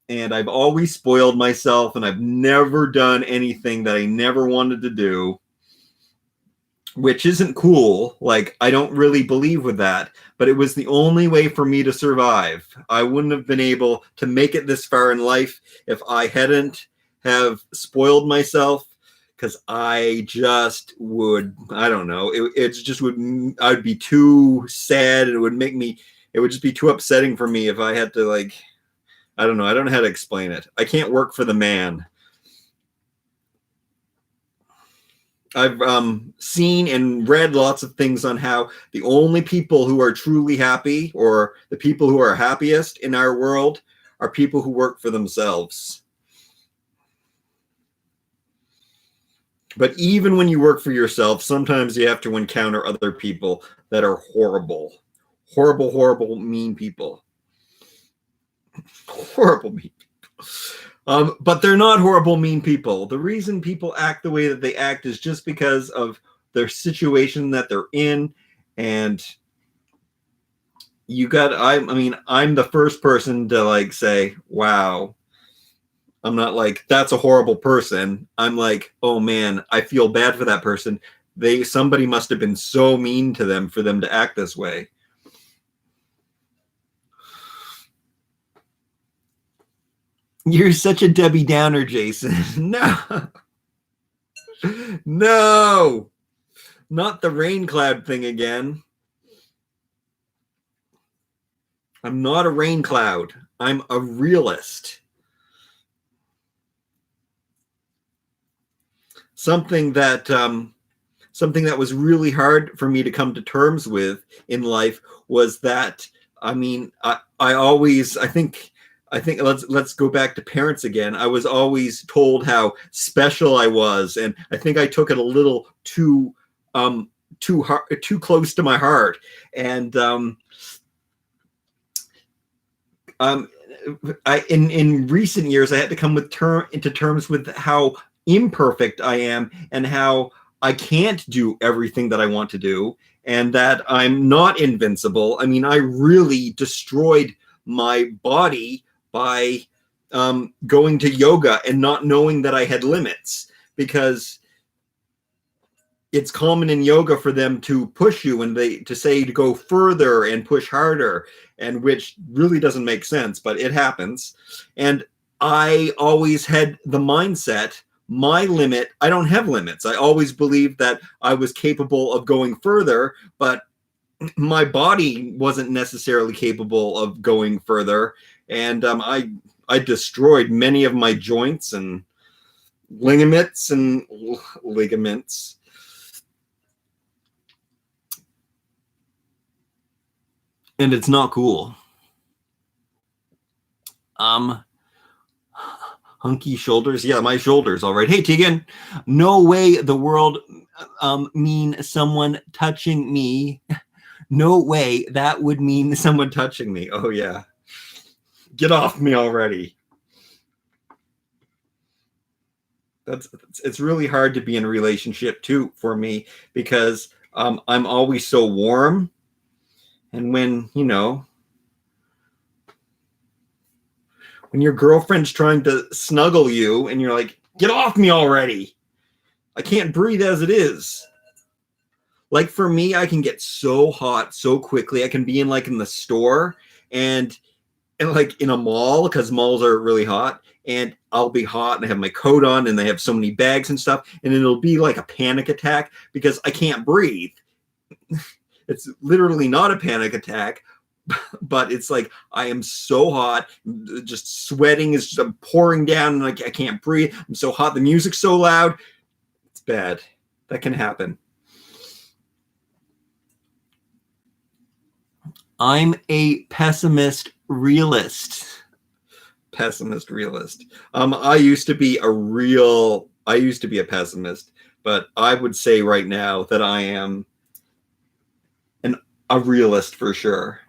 and I've always spoiled myself, and I've never done anything that I never wanted to do, which isn't cool. Like, I don't really believe with that, but it was the only way for me to survive. I wouldn't have been able to make it this far in life if I hadn't have spoiled myself, because I just would, I don't know, I'd be too sad, and it would just be too upsetting for me if I had to, like, I don't know. I don't know how to explain it. I can't work for the man. I've seen and read lots of things on how the only people who are truly happy, or the people who are happiest in our world, are people who work for themselves. But even when you work for yourself, sometimes you have to encounter other people that are horrible, mean people. Horrible, mean people. But they're not horrible, mean people. The reason people act the way that they act is just because of their situation that they're in. And I'm the first person to, like, say, wow. I'm not like, that's a horrible person. I'm like, oh man, I feel bad for that person. Somebody must have been so mean to them for them to act this way. You're such a Debbie Downer, Jason. No. No. Not the rain cloud thing again. I'm not a rain cloud. I'm a realist. Something that was really hard for me to come to terms with in life was that, I think I think let's go back to parents again. I was always told how special I was, and I think I took it a little too close to my heart. And in recent years, I had to come into terms with how imperfect I am, and how I can't do everything that I want to do, and that I'm not invincible. I mean, I really destroyed my body by going to yoga and not knowing that I had limits, because it's common in yoga for them to push you and to say to go further and push harder, and which really doesn't make sense, but it happens. And I always had the mindset, my limit, I don't have limits. I always believed that I was capable of going further, but my body wasn't necessarily capable of going further. And I destroyed many of my joints and ligaments. And it's not cool. Hunky shoulders. Yeah, my shoulders. All right. Hey, Tegan. No way the world mean someone touching me. No way that would mean someone touching me. Oh, yeah. Get off me already. It's really hard to be in a relationship too for me, because I'm always so warm, and when your girlfriend's trying to snuggle you and you're like, get off me already, I can't breathe as it is. Like for me, I can get so hot so quickly. I can be in the store and like in a mall, because malls are really hot, and I'll be hot and I have my coat on and they have so many bags and stuff, and it'll be like a panic attack because I can't breathe. It's literally not a panic attack, but it's like I am so hot, just sweating is just pouring down, and I can't breathe. I'm so hot, the music's so loud. It's bad. That can happen. I'm a pessimist realist. Pessimist realist. I used to be a pessimist, but I would say right now that I am a realist for sure.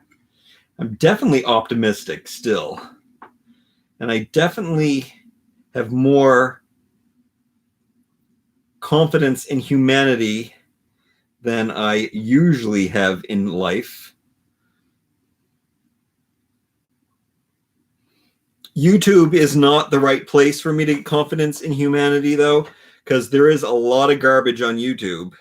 I'm definitely optimistic still. And I definitely have more confidence in humanity than I usually have in life. YouTube is not the right place for me to get confidence in humanity, though, because there is a lot of garbage on YouTube.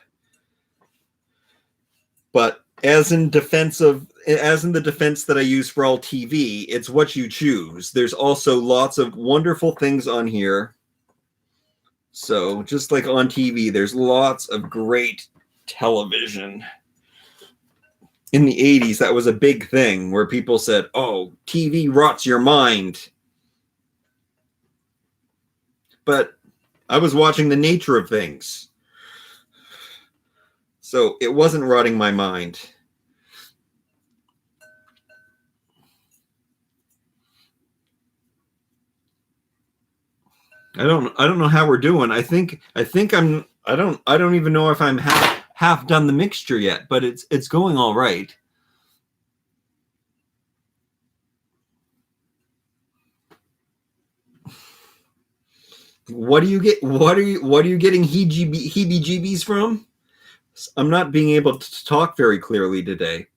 But as in the defense that I use for all TV, it's what you choose. There's also lots of wonderful things on here. So just like on TV, there's lots of great television. In the 80s, that was a big thing where people said, oh, TV rots your mind. But I was watching the nature of things. So it wasn't rotting my mind. I don't know how we're doing. I don't even know if I'm half done the mixture yet, but it's going all right. What are you getting heebie-jeebies from? I'm not being able to talk very clearly today.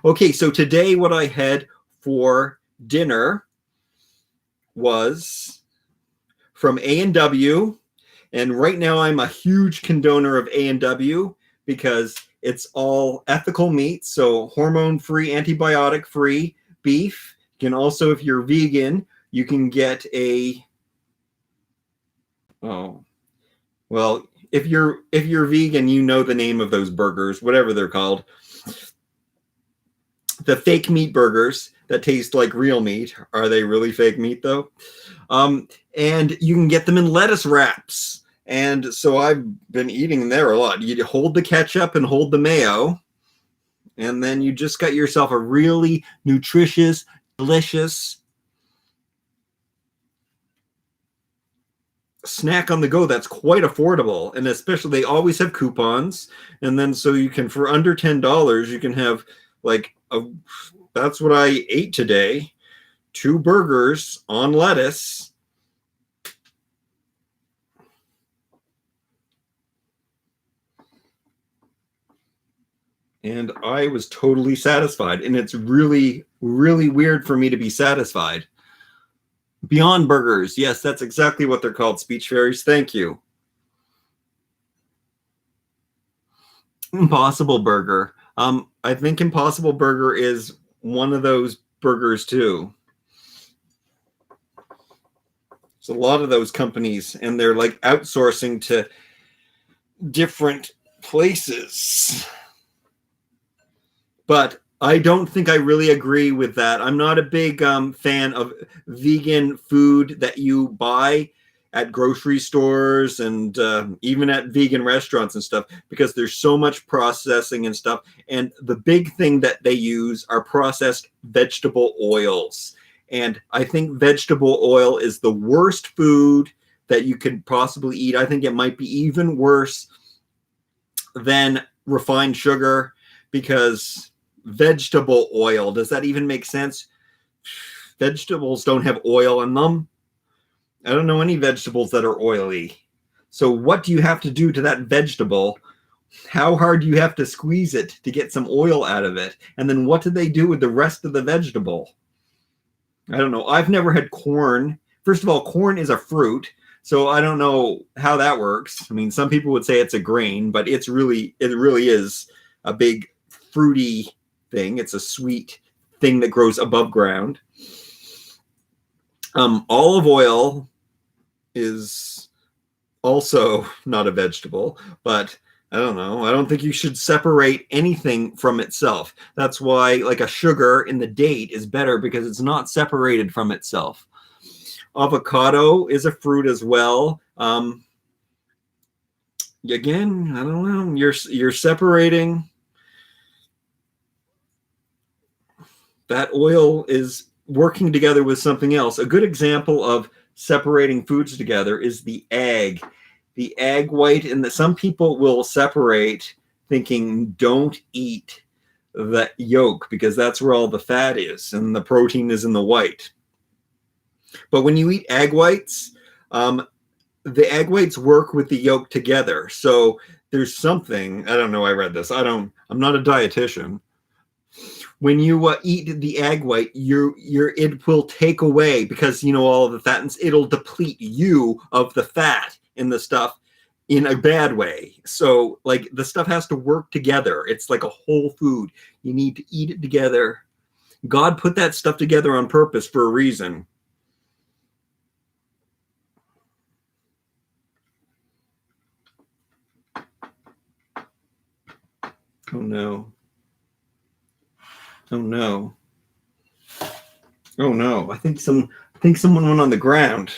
Okay, so today what I had for dinner was from A&W, and right now I'm a huge condoner of A&W because it's all ethical meat, so hormone-free, antibiotic-free beef. You can also, if you're vegan, you can get a if you're vegan, you know the name of those burgers, whatever they're called. The fake meat burgers that taste like real meat. Are they really fake meat though? And you can get them in lettuce wraps. And so I've been eating there a lot. You hold the ketchup and hold the mayo, and then you just got yourself a really nutritious, delicious snack on the go that's quite affordable, and especially they always have coupons, and then so you can, for under $10 you can have like that's what I ate today, 2 burgers on lettuce. And I was totally satisfied, and it's really, really weird for me to be satisfied. Beyond Burgers. Yes, that's exactly what they're called, speech fairies. Thank you. Impossible Burger. I think Impossible Burger is one of those burgers too. There's a lot of those companies, and they're like outsourcing to different places. But I don't think I really agree with that. I'm not a big fan of vegan food that you buy at grocery stores and even at vegan restaurants and stuff, because there's so much processing and stuff. And the big thing that they use are processed vegetable oils. And I think vegetable oil is the worst food that you could possibly eat. I think it might be even worse than refined sugar, because vegetable oil, does that even make sense? Vegetables don't have oil in them. I don't know any vegetables that are oily. So what do you have to do to that vegetable? How hard do you have to squeeze it to get some oil out of it? And then what do they do with the rest of the vegetable? I don't know. I've never had corn. First of all, corn is a fruit, so I don't know how that works. I mean, some people would say it's a grain, but it really is a big fruity thing. It's a sweet thing that grows above ground. Olive oil is also not a vegetable, but I don't know. I don't think you should separate anything from itself. That's why like a sugar in the date is better, because it's not separated from itself. Avocado is a fruit as well. Again, I don't know. You're separating. That oil is working together with something else. A good example of separating foods together is the egg. The egg white, and that some people will separate thinking don't eat the yolk because that's where all the fat is and the protein is in the white. But when you eat egg whites, the egg whites work with the yolk together. So there's something, I don't know, I read this. I'm not a dietitian. When you eat the egg white, it will take away, because all of the fat, and it'll deplete you of the fat in the stuff in a bad way. So like the stuff has to work together. It's like a whole food. You need to eat it together. God put that stuff together on purpose for a reason. Oh no. Oh no. Oh no. I think someone went on the ground.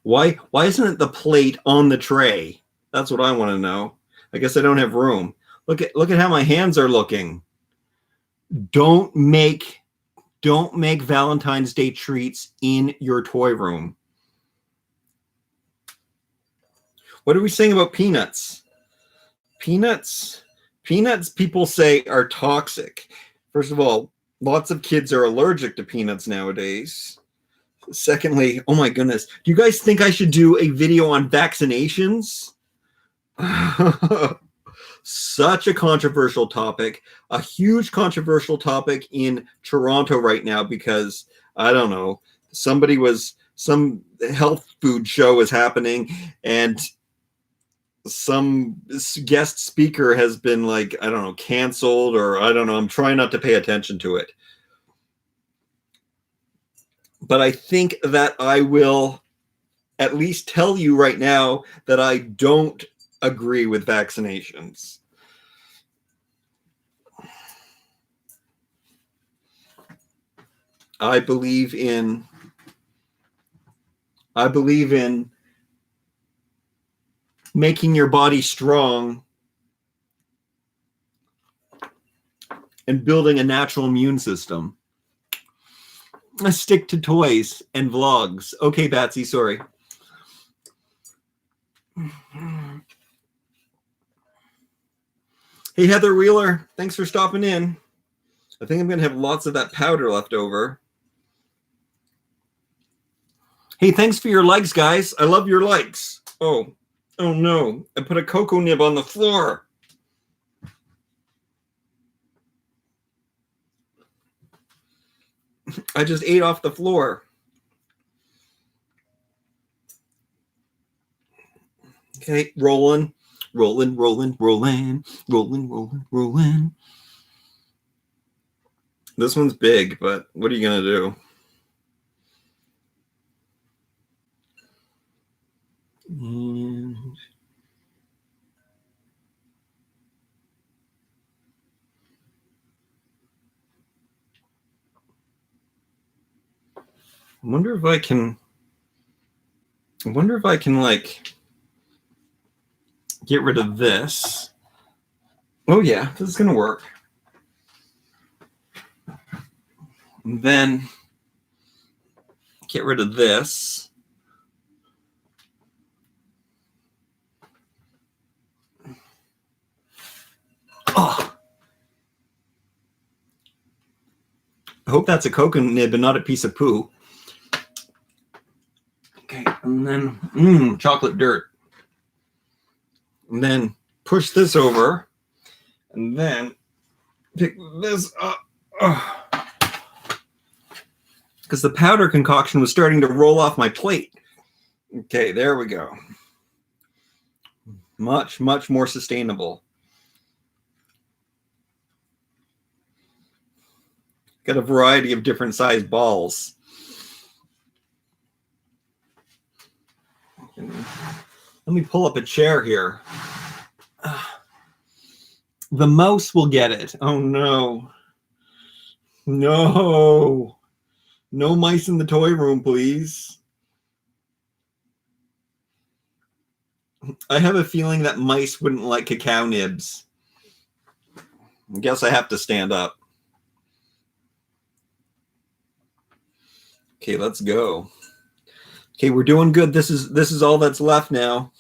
Why isn't it the plate on the tray? That's what I want to know. I guess I don't have room. Look at how my hands are looking. Don't make Valentine's Day treats in your toy room. What are we saying about peanuts? Peanuts, people say, are toxic. First of all, lots of kids are allergic to peanuts nowadays. Secondly, oh my goodness, do you guys think I should do a video on vaccinations? Such a controversial topic, a huge controversial topic in Toronto right now, because I don't know, some health food show is happening, and some guest speaker has been like, I don't know, canceled, or I don't know. I'm trying not to pay attention to it. But I think that I will at least tell you right now that I don't agree with vaccinations. I believe in making your body strong and building a natural immune system. Stick to toys and vlogs. Okay, Batsy, sorry. Hey, Heather Wheeler, thanks for stopping in. I think I'm going to have lots of that powder left over. Hey, thanks for your likes, guys. I love your likes. Oh no. I put a cocoa nib on the floor. I just ate off the floor. Okay, rolling. This one's big, but what are you going to do? And I wonder if I can like get rid of this. Oh yeah, this is gonna work. And then get rid of this. Oh. I hope that's a cocoa nib and not a piece of poo. Okay, and then chocolate dirt. And then push this over, and then pick this up. Because the powder concoction was starting to roll off my plate. Okay, there we go. Much, much more sustainable. Got a variety of different size balls. Let me pull up a chair here. The mouse will get it. Oh no. No. No mice in the toy room, please. I have a feeling that mice wouldn't like cacao nibs. I guess I have to stand up. Okay, let's go. Okay, we're doing good. This is all that's left now.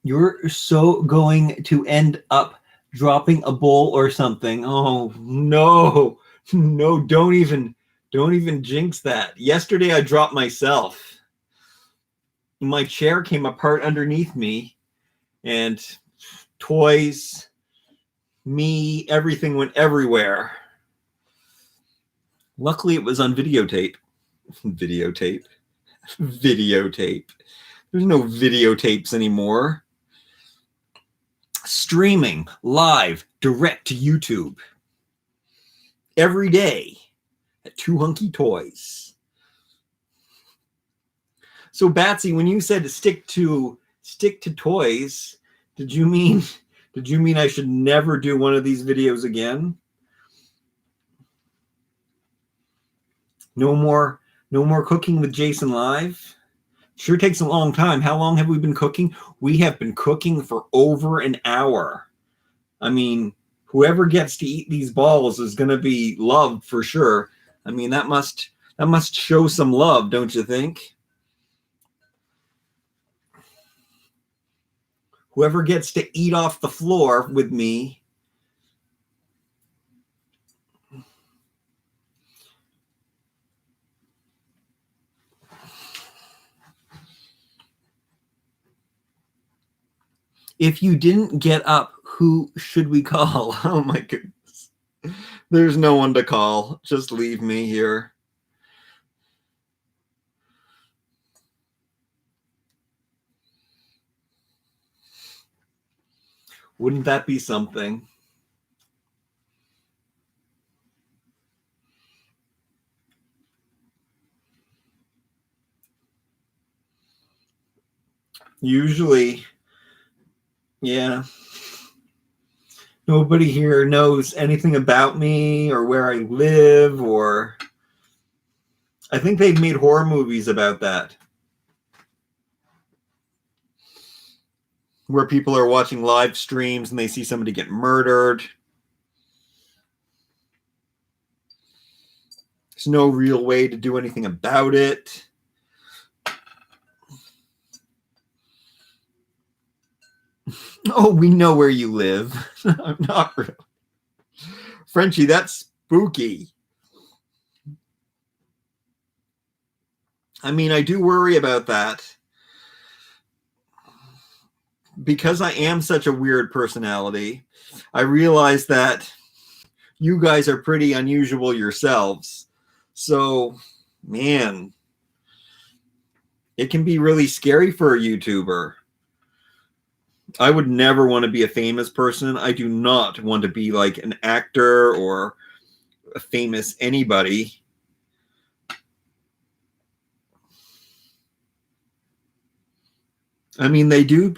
You're so going to end up dropping a bowl or something. Oh no. No, don't even jinx that. Yesterday I dropped myself. My chair came apart underneath me, and toys, me, everything went everywhere. Luckily, it was on videotape. Videotape. There's no videotapes anymore. Streaming live direct to YouTube every day at Two Hunky Toys. So Batsy, when you said to stick to toys, did you mean I should never do one of these videos again? No more cooking with Jason live? Sure takes a long time. How long have we been cooking? We have been cooking for over an hour. I mean, whoever gets to eat these balls is going to be loved for sure. I mean, that must show some love, don't you think? Whoever gets to eat off the floor with me. If you didn't get up, who should we call? Oh my goodness. There's no one to call. Just leave me here. Wouldn't that be something? Usually, yeah. Nobody here knows anything about me or where I live, or I think they've made horror movies about that. where people are watching live streams and they see somebody get murdered. There's no real way to do anything about it. Oh, we know where you live. I'm not really. Frenchie, that's spooky. I mean, I do worry about that. Because I am such a weird personality, I realize that you guys are pretty unusual yourselves. So, man, it can be really scary for a YouTuber. I would never want to be a famous person. I do not want to be like an actor or a famous anybody. I mean, they do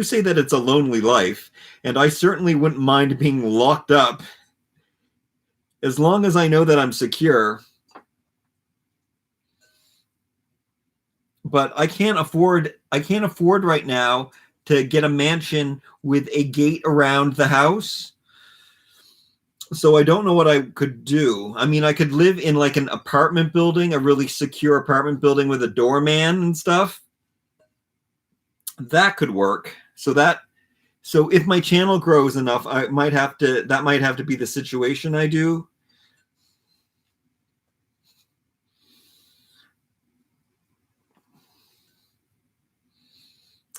say that it's a lonely life, and I certainly wouldn't mind being locked up as long as I know that I'm secure. But I can't afford right now to get a mansion with a gate around the house. So I don't know what I could do. I mean, I could live in like an apartment building, a really secure apartment building with a doorman and stuff. That could work. So if my channel grows enough, that might have to be the situation I do.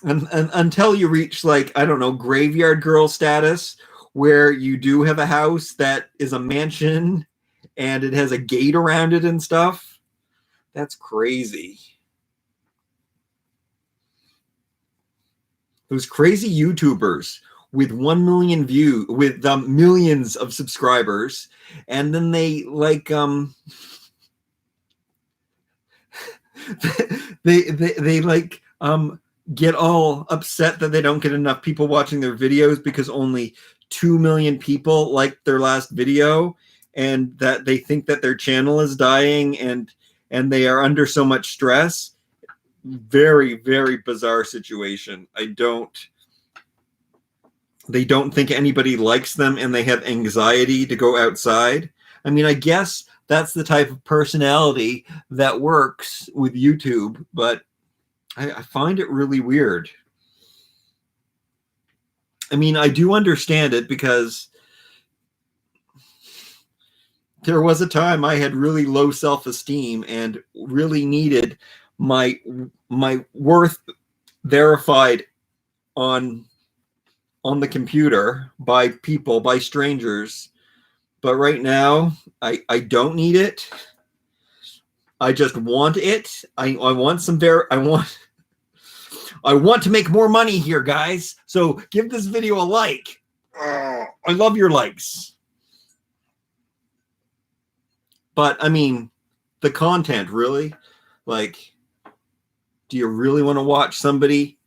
And until you reach, like, I don't know, graveyard girl status, where you do have a house that is a mansion and it has a gate around it and stuff, that's crazy. Those crazy YouTubers with 1 million views, with millions of subscribers, and then they like they like get all upset that they don't get enough people watching their videos because only 2 million people liked their last video, and that they think that their channel is dying, and they are under so much stress. Very, very bizarre situation. They don't think anybody likes them, and they have anxiety to go outside. I mean, I guess that's the type of personality that works with YouTube, but I find it really weird. I mean, I do understand it, because there was a time I had really low self-esteem and really needed my worth verified on the computer by people, by strangers. But right now, I don't need it. I just want it. I want I want to make more money here, guys. So give this video a like. I love your likes. But I mean, the content, really? Like, do you really want to watch somebody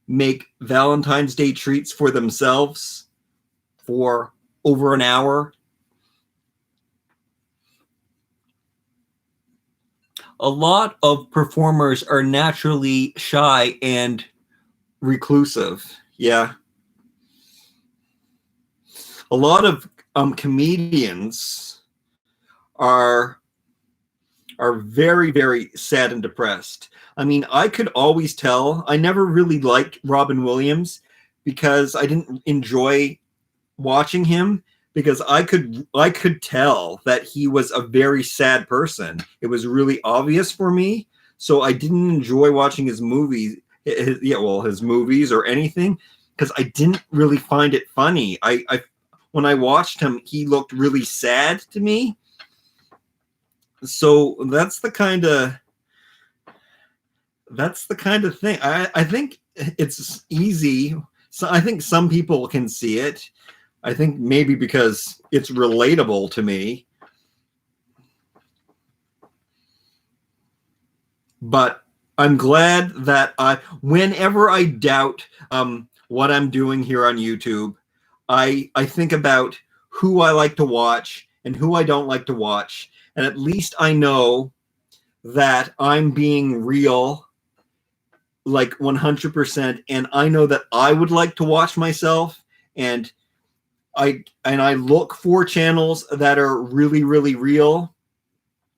make Valentine's Day treats for themselves for over an hour? A lot of performers are naturally shy and reclusive. Yeah. A lot of comedians are very, very sad and depressed. I mean, I could always tell. I never really liked Robin Williams because I didn't enjoy watching him, because I could tell that he was a very sad person. It was really obvious for me. So I didn't enjoy watching his movies. His movies or anything, because I didn't really find it funny. When I watched him, he looked really sad to me. So that's the kind of thing. I think it's easy. So I think some people can see it. I think maybe because it's relatable to me. But I'm glad that whenever I doubt what I'm doing here on YouTube, I think about who I like to watch and who I don't like to watch. And at least I know that I'm being real like 100%. And I know that I would like to watch myself, and I look for channels that are really, really real.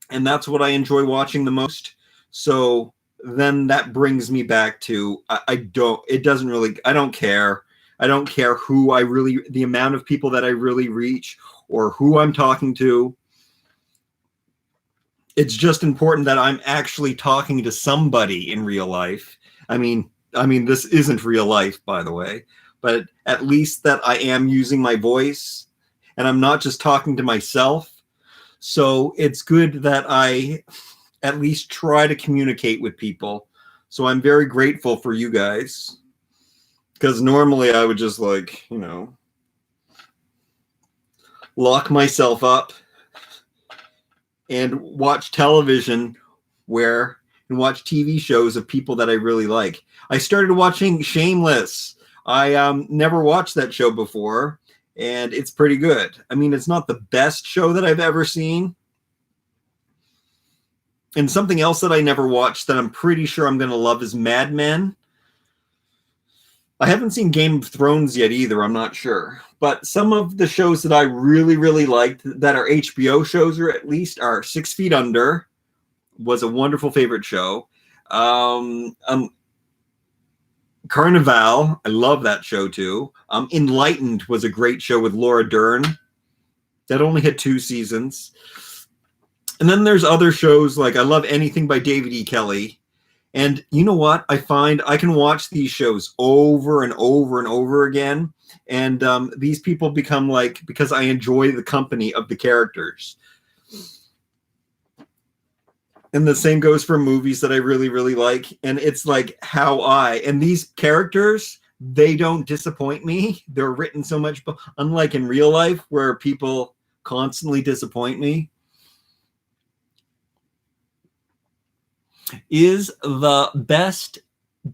And that's what I enjoy watching the most. So then that brings me back to, I don't care. I don't care the amount of people that I really reach or who I'm talking to. It's just important that I'm actually talking to somebody in real life. I mean, this isn't real life, by the way, but at least that I am using my voice and I'm not just talking to myself. So it's good that I at least try to communicate with people. So I'm very grateful for you guys, because normally I would just like, lock myself up and watch television and watch TV shows of people that I really like. I started watching Shameless. I never watched that show before, and it's pretty good. I mean, it's not the best show that I've ever seen. And something else that I never watched that I'm pretty sure I'm going to love is Mad Men. I haven't seen Game of Thrones yet either. I'm not sure. But some of the shows that I really, really liked that are HBO shows, or at least are 6 Feet Under, was a wonderful favorite show. Carnival, I love that show too. Enlightened was a great show with Laura Dern. That only had 2 seasons. And then there's other shows, like I love anything by David E. Kelly. And you know what? I find I can watch these shows over and over and over again. And these people become like, because I enjoy the company of the characters. And the same goes for movies that I really, really like. And it's like and these characters, they don't disappoint me. They're written so much, unlike in real life where people constantly disappoint me. Is the best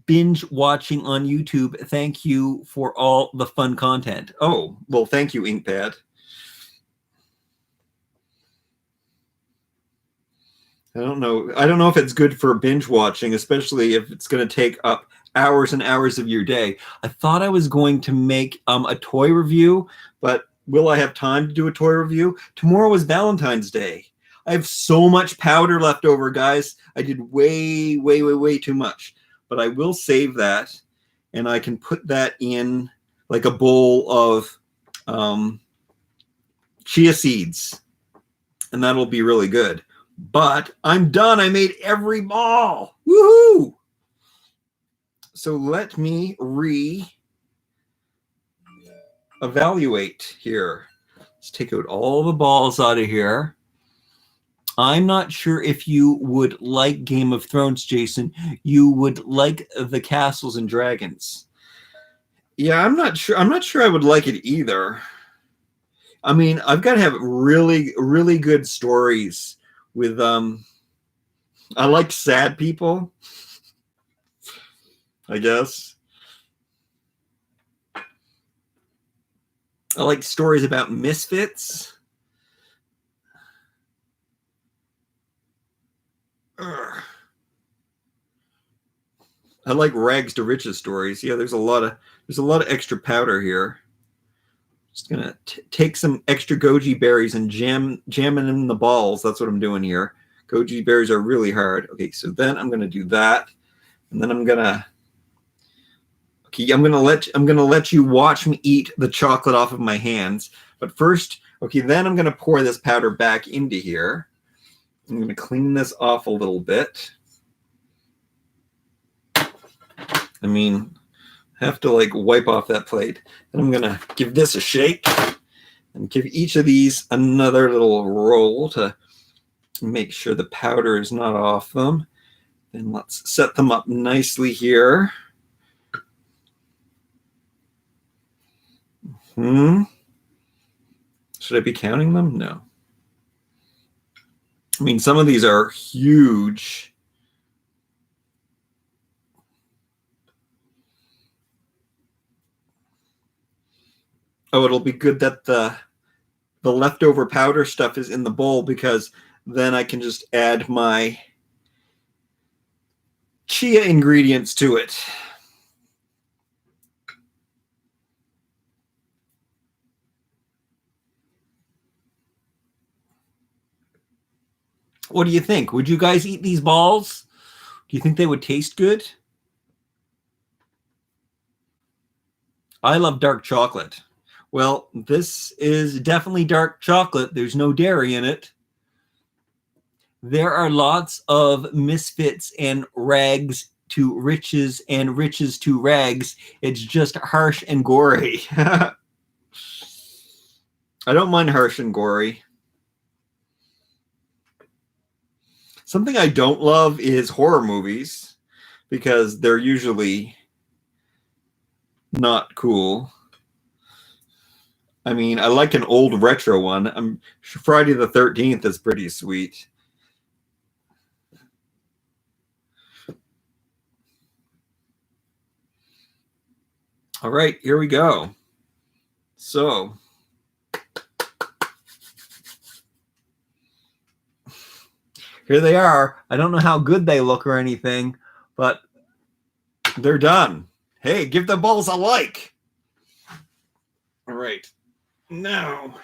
binge watching on YouTube. Thank you for all the fun content. Oh, well, thank you, Inkpad. I don't know if it's good for binge watching, especially if it's going to take up hours and hours of your day. I thought I was going to make a toy review, but will I have time to do a toy review? Tomorrow is Valentine's Day. I have so much powder left over, guys. I did way, way, way, way too much. But I will save that, and I can put that in like a bowl of chia seeds, and that'll be really good. But I'm done. I made every ball. Woohoo! So let me re-evaluate here. Let's take out all the balls out of here. I'm not sure if you would like Game of Thrones, Jason. You would like the Castles and Dragons. Yeah, I'm not sure. I'm not sure I would like it either. I mean, I've got to have really, really good stories with I like sad people, I guess. I like stories about misfits. Ugh. I like rags to riches stories. Yeah, there's a lot of extra powder here. Just gonna take some extra goji berries and jam it in the balls. That's what I'm doing here. Goji berries are really hard. Okay, so then I'm gonna do that, and then I'm gonna let you watch me eat the chocolate off of my hands. But first, then I'm gonna pour this powder back into here. I'm going to clean this off a little bit. I mean, I have to like wipe off that plate. And I'm going to give this a shake and give each of these another little roll to make sure the powder is not off them. Then let's set them up nicely here. Should I be counting them? No. I mean, some of these are huge. Oh, it'll be good that the leftover powder stuff is in the bowl, because then I can just add my chia ingredients to it. What do you think? Would you guys eat these balls? Do you think they would taste good? I love dark chocolate. Well, this is definitely dark chocolate. There's no dairy in it. There are lots of misfits and rags to riches and riches to rags. It's just harsh and gory. I don't mind harsh and gory. Something I don't love is horror movies because they're usually not cool. I mean, I like an old retro one. Friday the 13th is pretty sweet. All right, here we go. So, here they are. I don't know how good they look or anything, but they're done. Hey, give the balls a like. All right. Now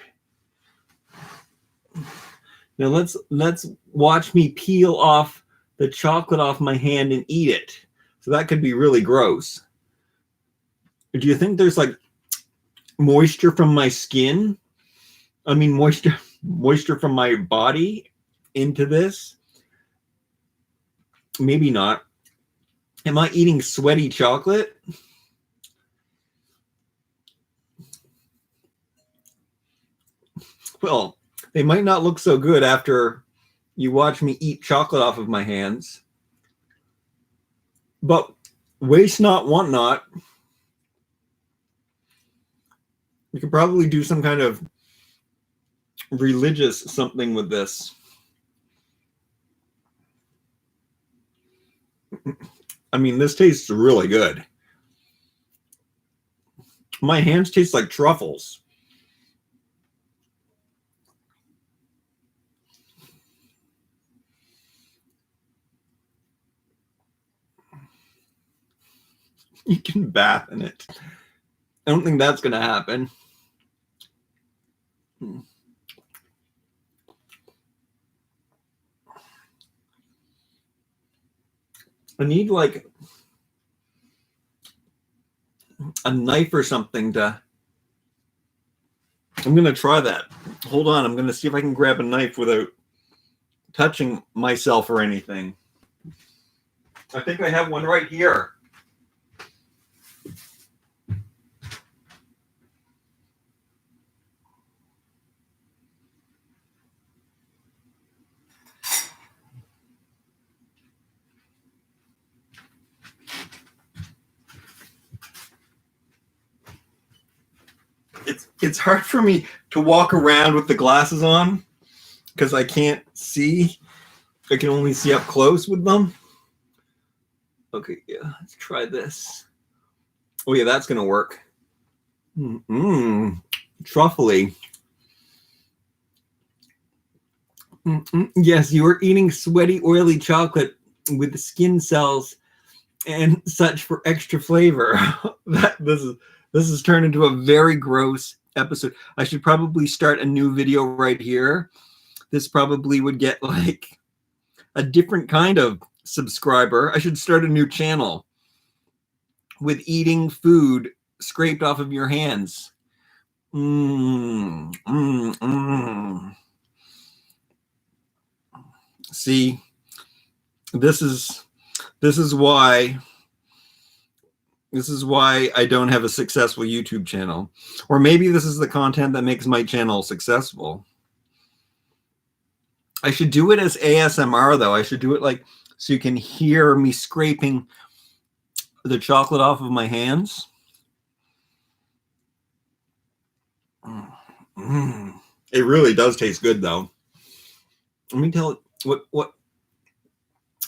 let's watch me peel off the chocolate off my hand and eat it. So that could be really gross. Do you think there's like moisture from my skin? I mean, moisture from my body into this? Maybe not. Am I eating sweaty chocolate? Well, they might not look so good after you watch me eat chocolate off of my hands. But waste not, want not. You could probably do some kind of religious something with this. I mean, this tastes really good. My hands taste like truffles. You can bath in it. I don't think that's going to happen. I need like a knife or something to... I'm going to try that. Hold on. I'm going to see if I can grab a knife without touching myself or anything. I think I have one right here. It's hard for me to walk around with the glasses on because I can't see. I can only see up close with them. Okay, yeah, let's try this. Oh yeah, that's gonna work. Truffly. Yes, you are eating sweaty, oily chocolate with the skin cells and such for extra flavor. This has turned into a very gross episode. I should probably start a new video right here. This probably would get like a different kind of subscriber. I should start a new channel with eating food scraped off of your hands. See, this is why I don't have a successful YouTube channel. Or maybe this is the content that makes my channel successful. I should do it as ASMR though. I should do it like so you can hear me scraping the chocolate off of my hands. It really does taste good though. Let me tell it what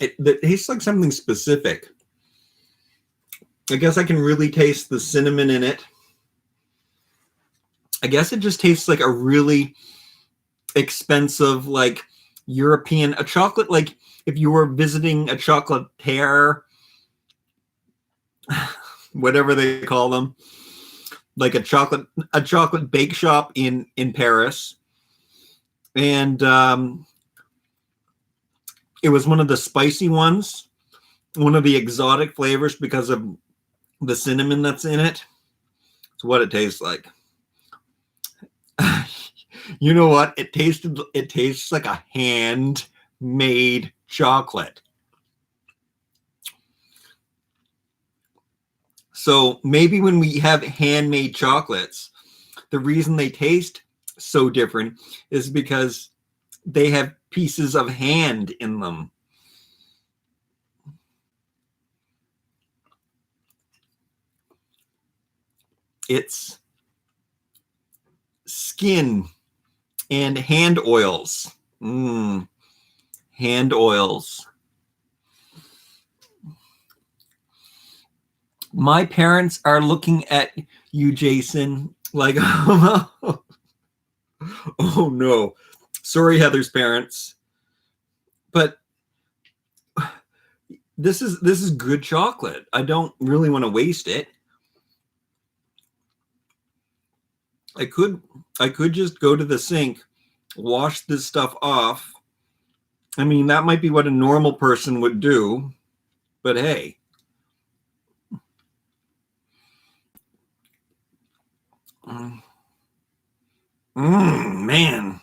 it tastes like something specific. I guess I can really taste the cinnamon in it. I guess it just tastes like a really expensive, like European, a chocolate, like if you were visiting a chocolatier whatever they call them, like a chocolate bake shop in Paris. And it was one of the spicy ones, one of the exotic flavors because of the cinnamon that's in it. It's what it tastes like. You know what? It tastes like a handmade chocolate. So maybe when we have handmade chocolates, the reason they taste so different is because they have pieces of hand in them. It's skin and hand oils. Hand oils. My parents are looking at you, Jason, like, oh no. Sorry, Heather's parents. But this is good chocolate. I don't really want to waste it. I could just go to the sink, wash this stuff off. I mean, that might be what a normal person would do, but hey. Man.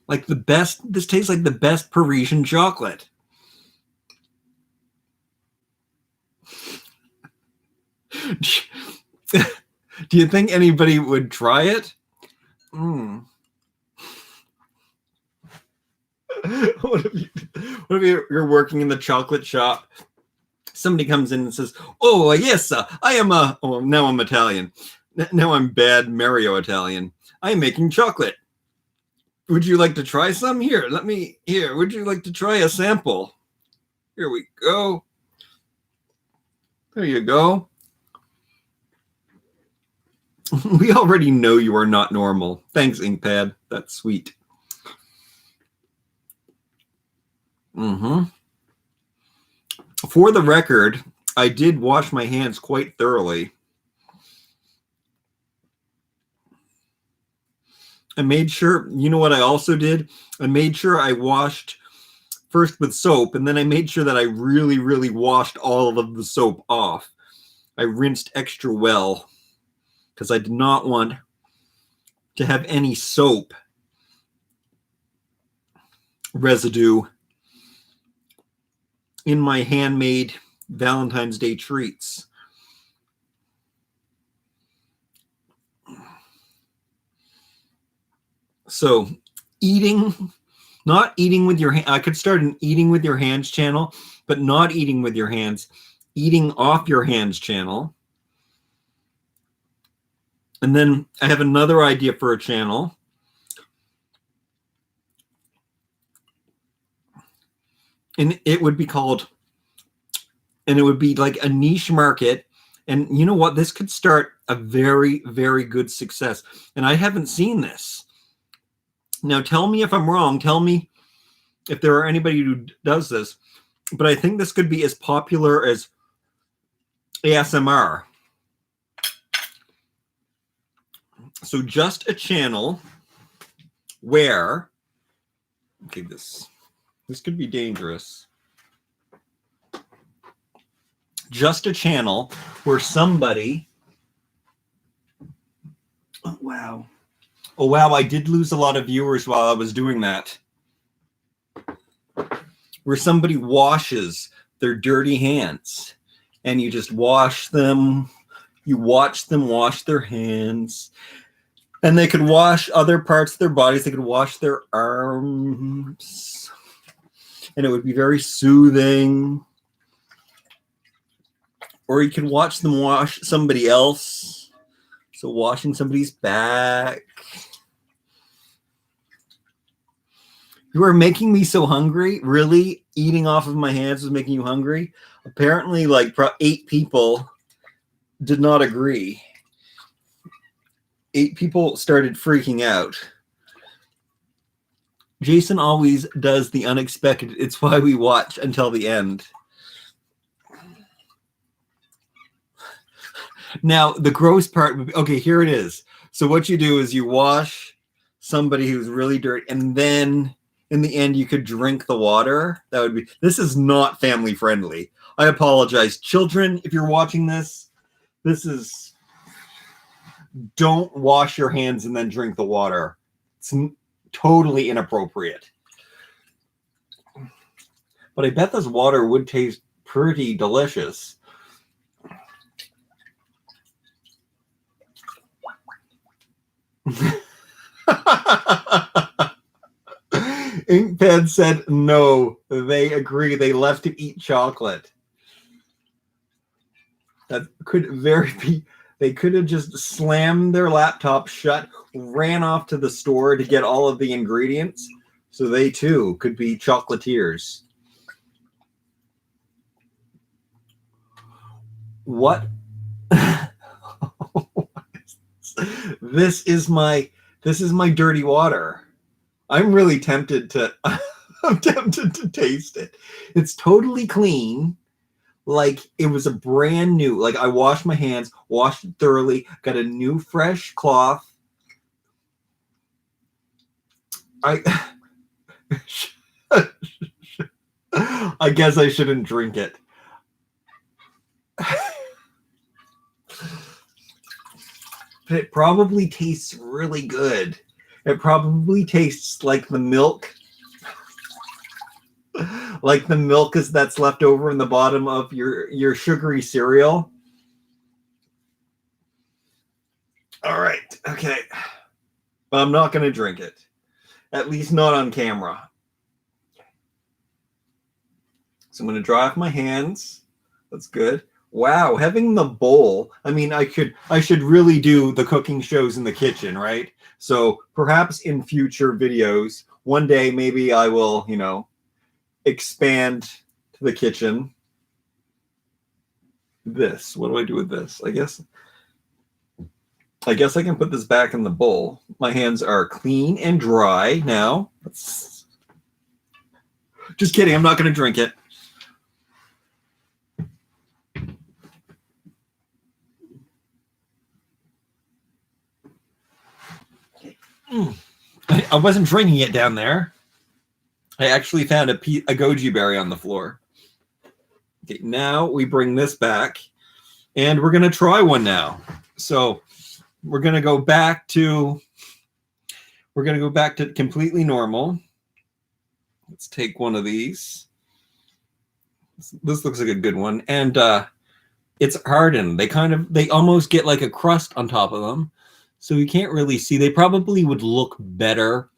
Like the best, this tastes like the best Parisian chocolate. Do you think anybody would try it? What if you're working in the chocolate shop? Somebody comes in and says, "Oh yes, I am now I'm Italian. Now I'm bad Mario Italian. I am making chocolate. Would you like to try some? Here, would you like to try a sample? Here we go. There you go. We already know you are not normal. Thanks, Inkpad. That's sweet. For the record, I did wash my hands quite thoroughly. I made sure, you know what I also did? I made sure I washed first with soap, and then I made sure that I really, really washed all of the soap off. I rinsed extra well because I did not want to have any soap residue in my handmade Valentine's Day treats. So not eating with your hand. I could start an eating with your hands channel, but not eating with your hands, eating off your hands channel. And then I have another idea for a channel. And it would be called, and it would be like a niche market. And you know what? This could start a very, very good success. And I haven't seen this. Now, tell me if I'm wrong. Tell me if there are anybody who does this. But I think this could be as popular as ASMR. So just a channel where, okay, this could be dangerous. Just a channel where somebody, oh wow, I did lose a lot of viewers while I was doing that. Where somebody washes their dirty hands and you just wash them, you watch them wash their hands. And they could wash other parts of their bodies. They could wash their arms. And it would be very soothing. Or you can watch them wash somebody else. So washing somebody's back. You are making me so hungry. Really? Eating off of my hands was making you hungry? Apparently, like 8 people did not agree. 8 people started freaking out. Jason always does the unexpected. It's why we watch until the end. Now, the gross part would be, okay, here it is. So what you do is you wash somebody who's really dirty, and then in the end you could drink the water. That would be, this is not family friendly. I apologize. Children, if you're watching this, this is, don't wash your hands and then drink the water. It's totally inappropriate. But I bet this water would taste pretty delicious. Inkpad said no. They agree. They love to eat chocolate. That could very be. They could have just slammed their laptop shut, ran off to the store to get all of the ingredients, so they too could be chocolatiers. What? This is my dirty water. I'm really tempted to I'm tempted to taste it. It's totally clean. Like it was a brand new, like I washed my hands, washed it thoroughly, got a new fresh cloth. I guess I shouldn't drink it. But it probably tastes really good. It probably tastes like the milk. Like the milk that's left over in the bottom of your sugary cereal. All right. Okay. But I'm not going to drink it. At least not on camera. So I'm going to dry off my hands. That's good. Wow, having the bowl. I mean, I should really do the cooking shows in the kitchen, right? So perhaps in future videos, one day maybe I will, expand to the kitchen. This, what do I do with this? I guess I can put this back in the bowl. My hands are clean and dry now. Just kidding, I'm not going to drink it. I wasn't drinking it down there. I actually found a goji berry on the floor. Okay, now we bring this back, and we're going to try one now. So we're going to go back to completely normal. Let's take one of these. This looks like a good one, and it's hardened. They almost get like a crust on top of them. So you can't really see. They probably would look better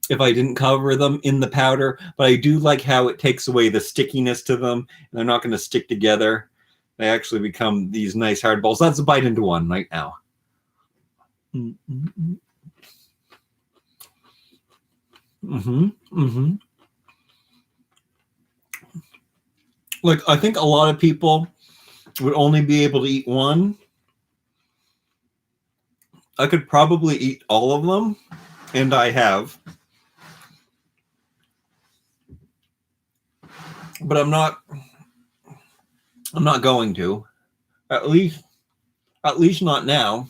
if I didn't cover them in the powder, but I do like how it takes away the stickiness to them, and they're not going to stick together. They actually become these nice hard balls. Let's bite into one right now. Like, I think a lot of people would only be able to eat one. I could probably eat all of them, and I have. But I'm not going to. At least not now.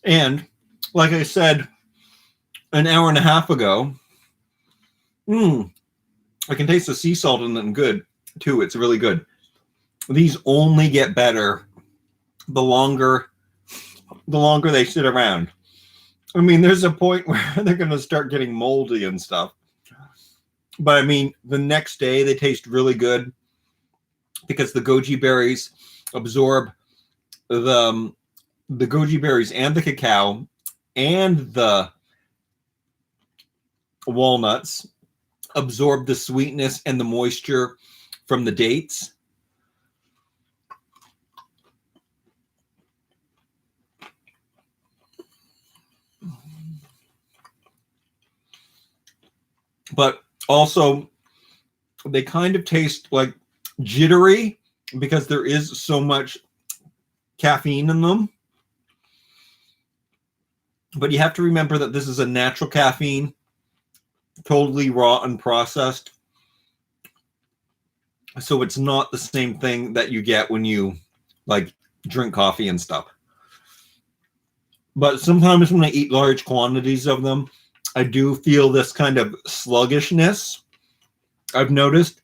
And like I said an hour and a half ago, I can taste the sea salt in them good too. It's really good. These only get better the longer they sit around. I mean, there's a point where they're going to start getting moldy and stuff. But I mean, the next day they taste really good because the goji berries absorb the goji berries and the cacao and the walnuts absorb the sweetness and the moisture from the dates. But also, they kind of taste like jittery because there is so much caffeine in them. But you have to remember that this is a natural caffeine, totally raw, unprocessed. So it's not the same thing that you get when you like drink coffee and stuff. But sometimes when I eat large quantities of them, I do feel this kind of sluggishness I've noticed,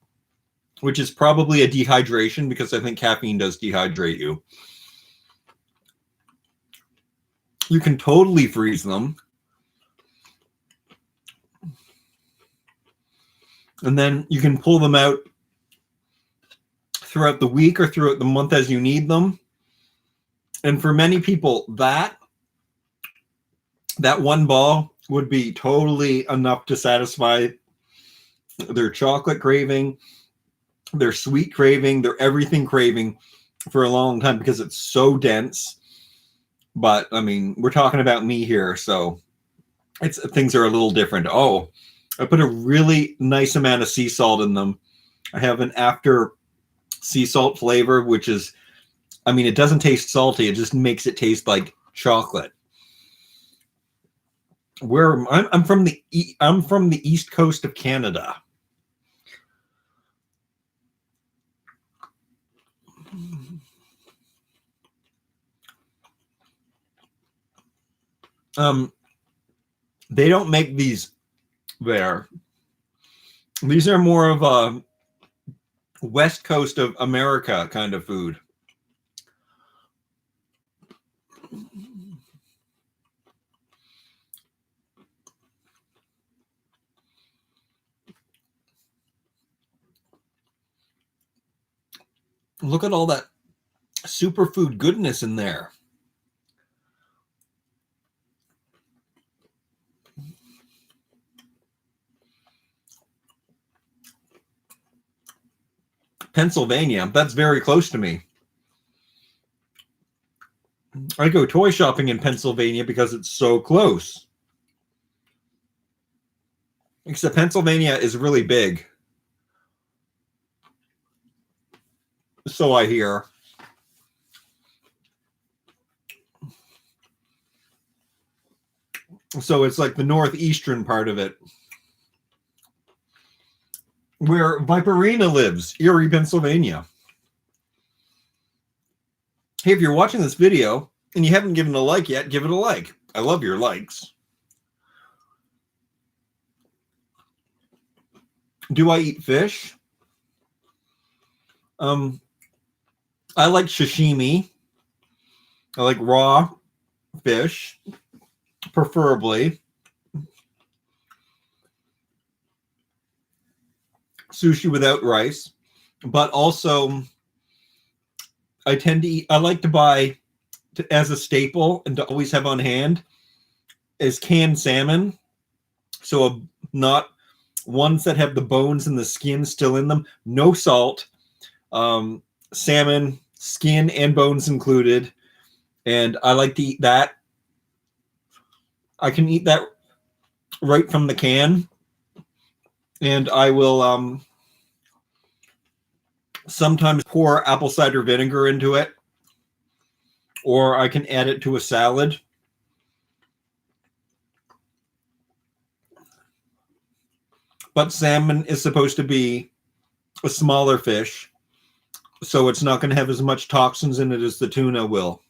which is probably a dehydration because I think caffeine does dehydrate you. You can totally freeze them. And then you can pull them out throughout the week or throughout the month as you need them. And for many people, that one ball would be totally enough to satisfy their chocolate craving, their sweet craving, their everything craving for a long time because it's so dense. But I mean, we're talking about me here, so things are a little different. Oh, I put a really nice amount of sea salt in them. I have an after sea salt flavor, which is, I mean, it doesn't taste salty. It just makes it taste like chocolate. Where I'm from the east coast of Canada. They don't make these there. These are more of a west coast of America kind of food. Look at all that superfood goodness in there. Pennsylvania, that's very close to me. I go toy shopping in Pennsylvania because it's so close. Except Pennsylvania is really big. So I hear. So it's like the northeastern part of it. Where Viperina lives, Erie, Pennsylvania. Hey, if you're watching this video and you haven't given a like yet, give it a like. I love your likes. Do I eat fish? I like sashimi. I like raw fish, preferably. Sushi without rice, but also I tend to eat, I like to buy as a staple and to always have on hand is canned salmon. So not ones that have the bones and the skin still in them, no salt, salmon, skin and bones included. And I like to eat that. I can eat that right from the can. And I will sometimes pour apple cider vinegar into it, or I can add it to a salad. But salmon is supposed to be a smaller fish, so it's not going to have as much toxins in it as the tuna will.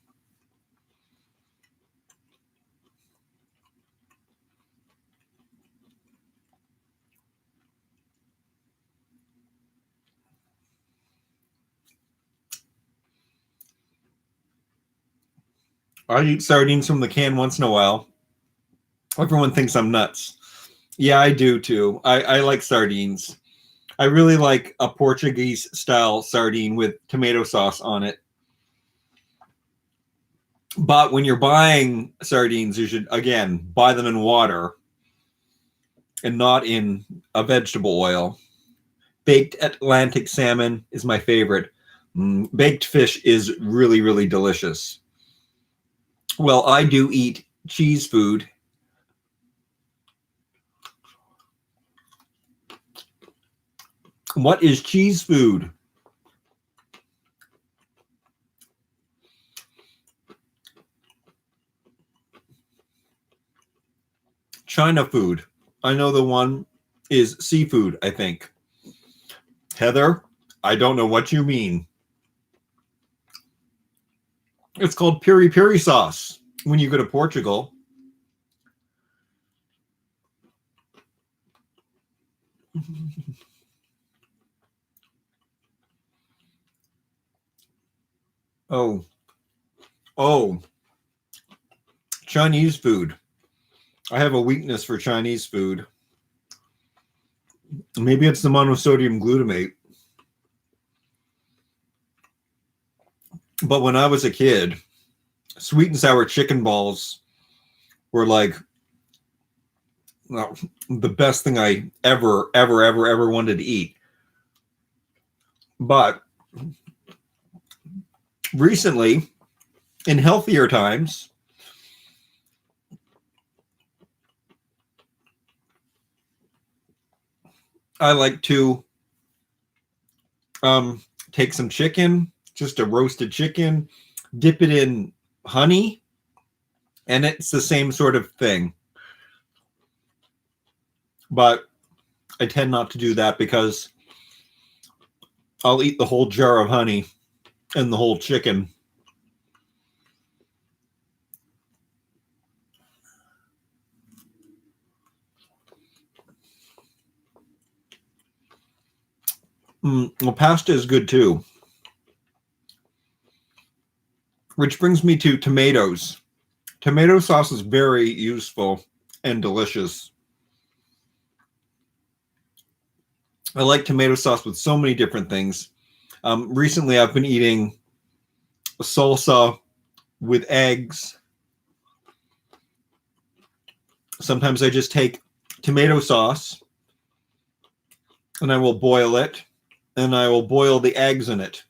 I eat sardines from the can once in a while. Everyone thinks I'm nuts. Yeah, I do too. I like sardines. I really like a Portuguese style sardine with tomato sauce on it. But when you're buying sardines, you should, again, buy them in water and not in a vegetable oil. Baked Atlantic salmon is my favorite. Baked fish is really, really delicious. Well, I do eat cheese food. What is cheese food? China food. I know the one is seafood, I think. Heather, I don't know what you mean. It's called piri piri sauce when you go to Portugal. Oh, Chinese food. I have a weakness for Chinese food. Maybe it's the monosodium glutamate. But when I was a kid, sweet and sour chicken balls were like, well, the best thing I ever wanted to eat. But recently, in healthier times, I like to take some chicken, just a roasted chicken, dip it in honey, and it's the same sort of thing. But I tend not to do that because I'll eat the whole jar of honey and the whole chicken. Well, pasta is good too. Which brings me to tomatoes. Tomato sauce is very useful and delicious. I like tomato sauce with so many different things. Recently, I've been eating salsa with eggs. Sometimes I just take tomato sauce and I will boil it, and I will boil the eggs in it.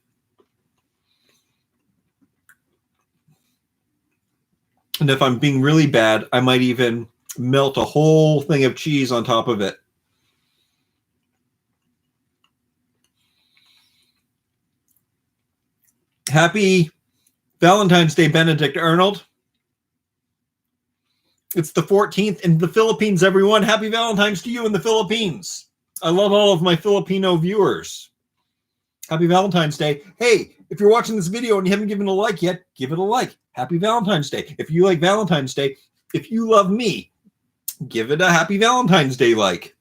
And if I'm being really bad, I might even melt a whole thing of cheese on top of it. Happy Valentine's Day, Benedict Arnold. It's the 14th in the Philippines, everyone. Happy Valentine's to you in the Philippines. I love all of my Filipino viewers. Happy Valentine's Day. Hey, if you're watching this video and you haven't given it a like yet, give it a like. Happy Valentine's Day. If you like Valentine's Day, if you love me, give it a Happy Valentine's Day like.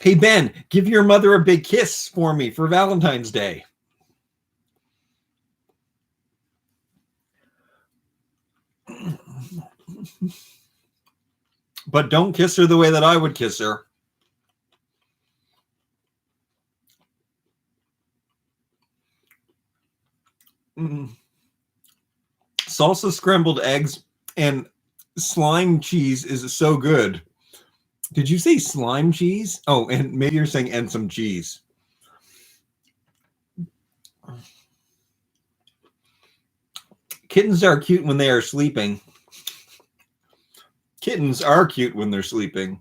Hey, Ben, give your mother a big kiss for me for Valentine's Day. But don't kiss her the way that I would kiss her. Salsa scrambled eggs and slime cheese is so good. Did you say slime cheese? Oh, and maybe you're saying and some cheese. Kittens are cute when they are sleeping. Kittens are cute when they're sleeping.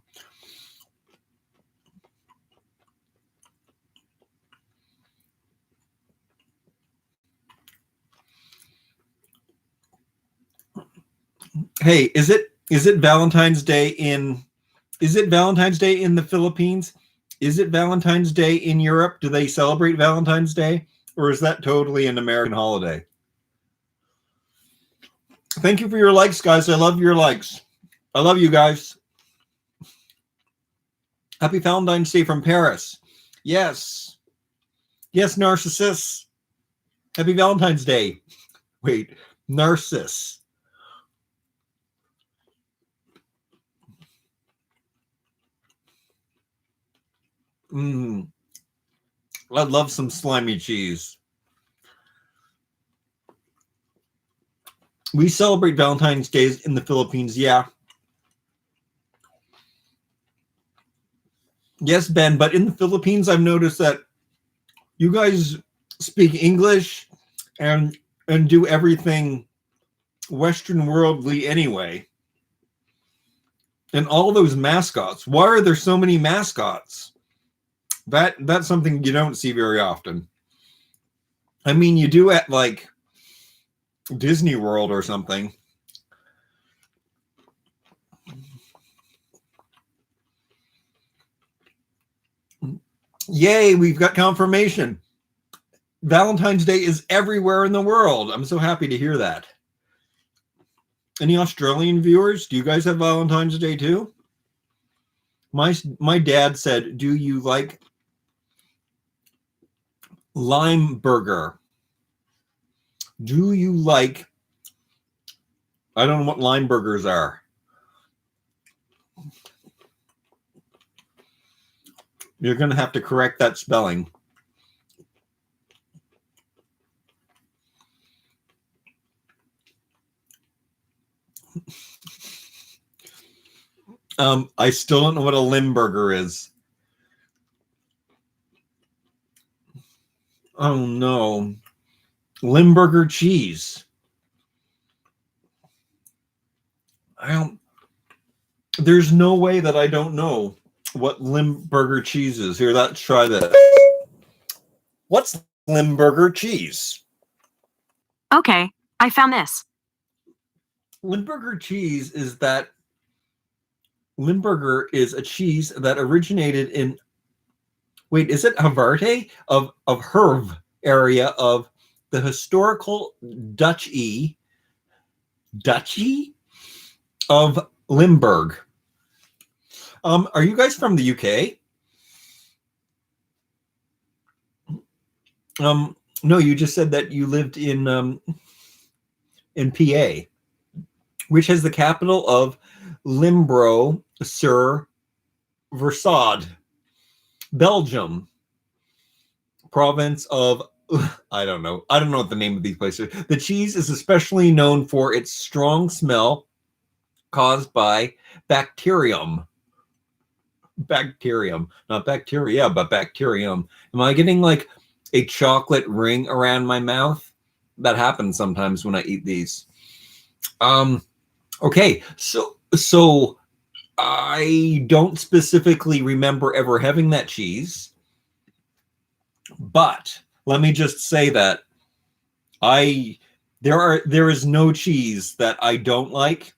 Hey, is it Valentine's Day in the Philippines? Is it Valentine's Day in Europe? Do they celebrate Valentine's Day? Or is that totally an American holiday? Thank you for your likes, guys. I love your likes. I love you guys. Happy Valentine's Day from Paris. Yes. Yes, Narcissus. Happy Valentine's Day. Wait, Narcissus. I love some slimy cheese. We celebrate Valentine's Day in the Philippines, yeah. Yes, Ben, but in the Philippines, I've noticed that you guys speak English and do everything Western worldly anyway. And all those mascots. Why are there so many mascots? That's something you don't see very often. I mean, you do at like Disney World or something. Yay, we've got confirmation. Valentine's Day is everywhere in the world. I'm so happy to hear that. Any Australian viewers? Do you guys have Valentine's Day too? My dad said, "Do you like lime burger? Do you like?" I don't know what lime burgers are. You're going to have to correct that spelling. I still don't know what a Limburger is. Oh no. Limburger cheese. There's no way that I don't know what Limburger cheese is. Here, let's try this. What's Limburger cheese? Okay, I found this. Limburger cheese is that Limburger is a cheese that originated in, wait, is it Havarte of Herve area of the historical duchy of Limburg. Are you guys from the UK? No, you just said that you lived in PA, which has the capital of Limbro sur Versade, Belgium, province of, I don't know what the name of these places are. The cheese is especially known for its strong smell caused by bacterium. Not bacteria, but bacterium. Am I getting like a chocolate ring around my mouth? That happens sometimes when I eat these. Okay, so I don't specifically remember ever having that cheese, but let me just say that there is no cheese that I don't like.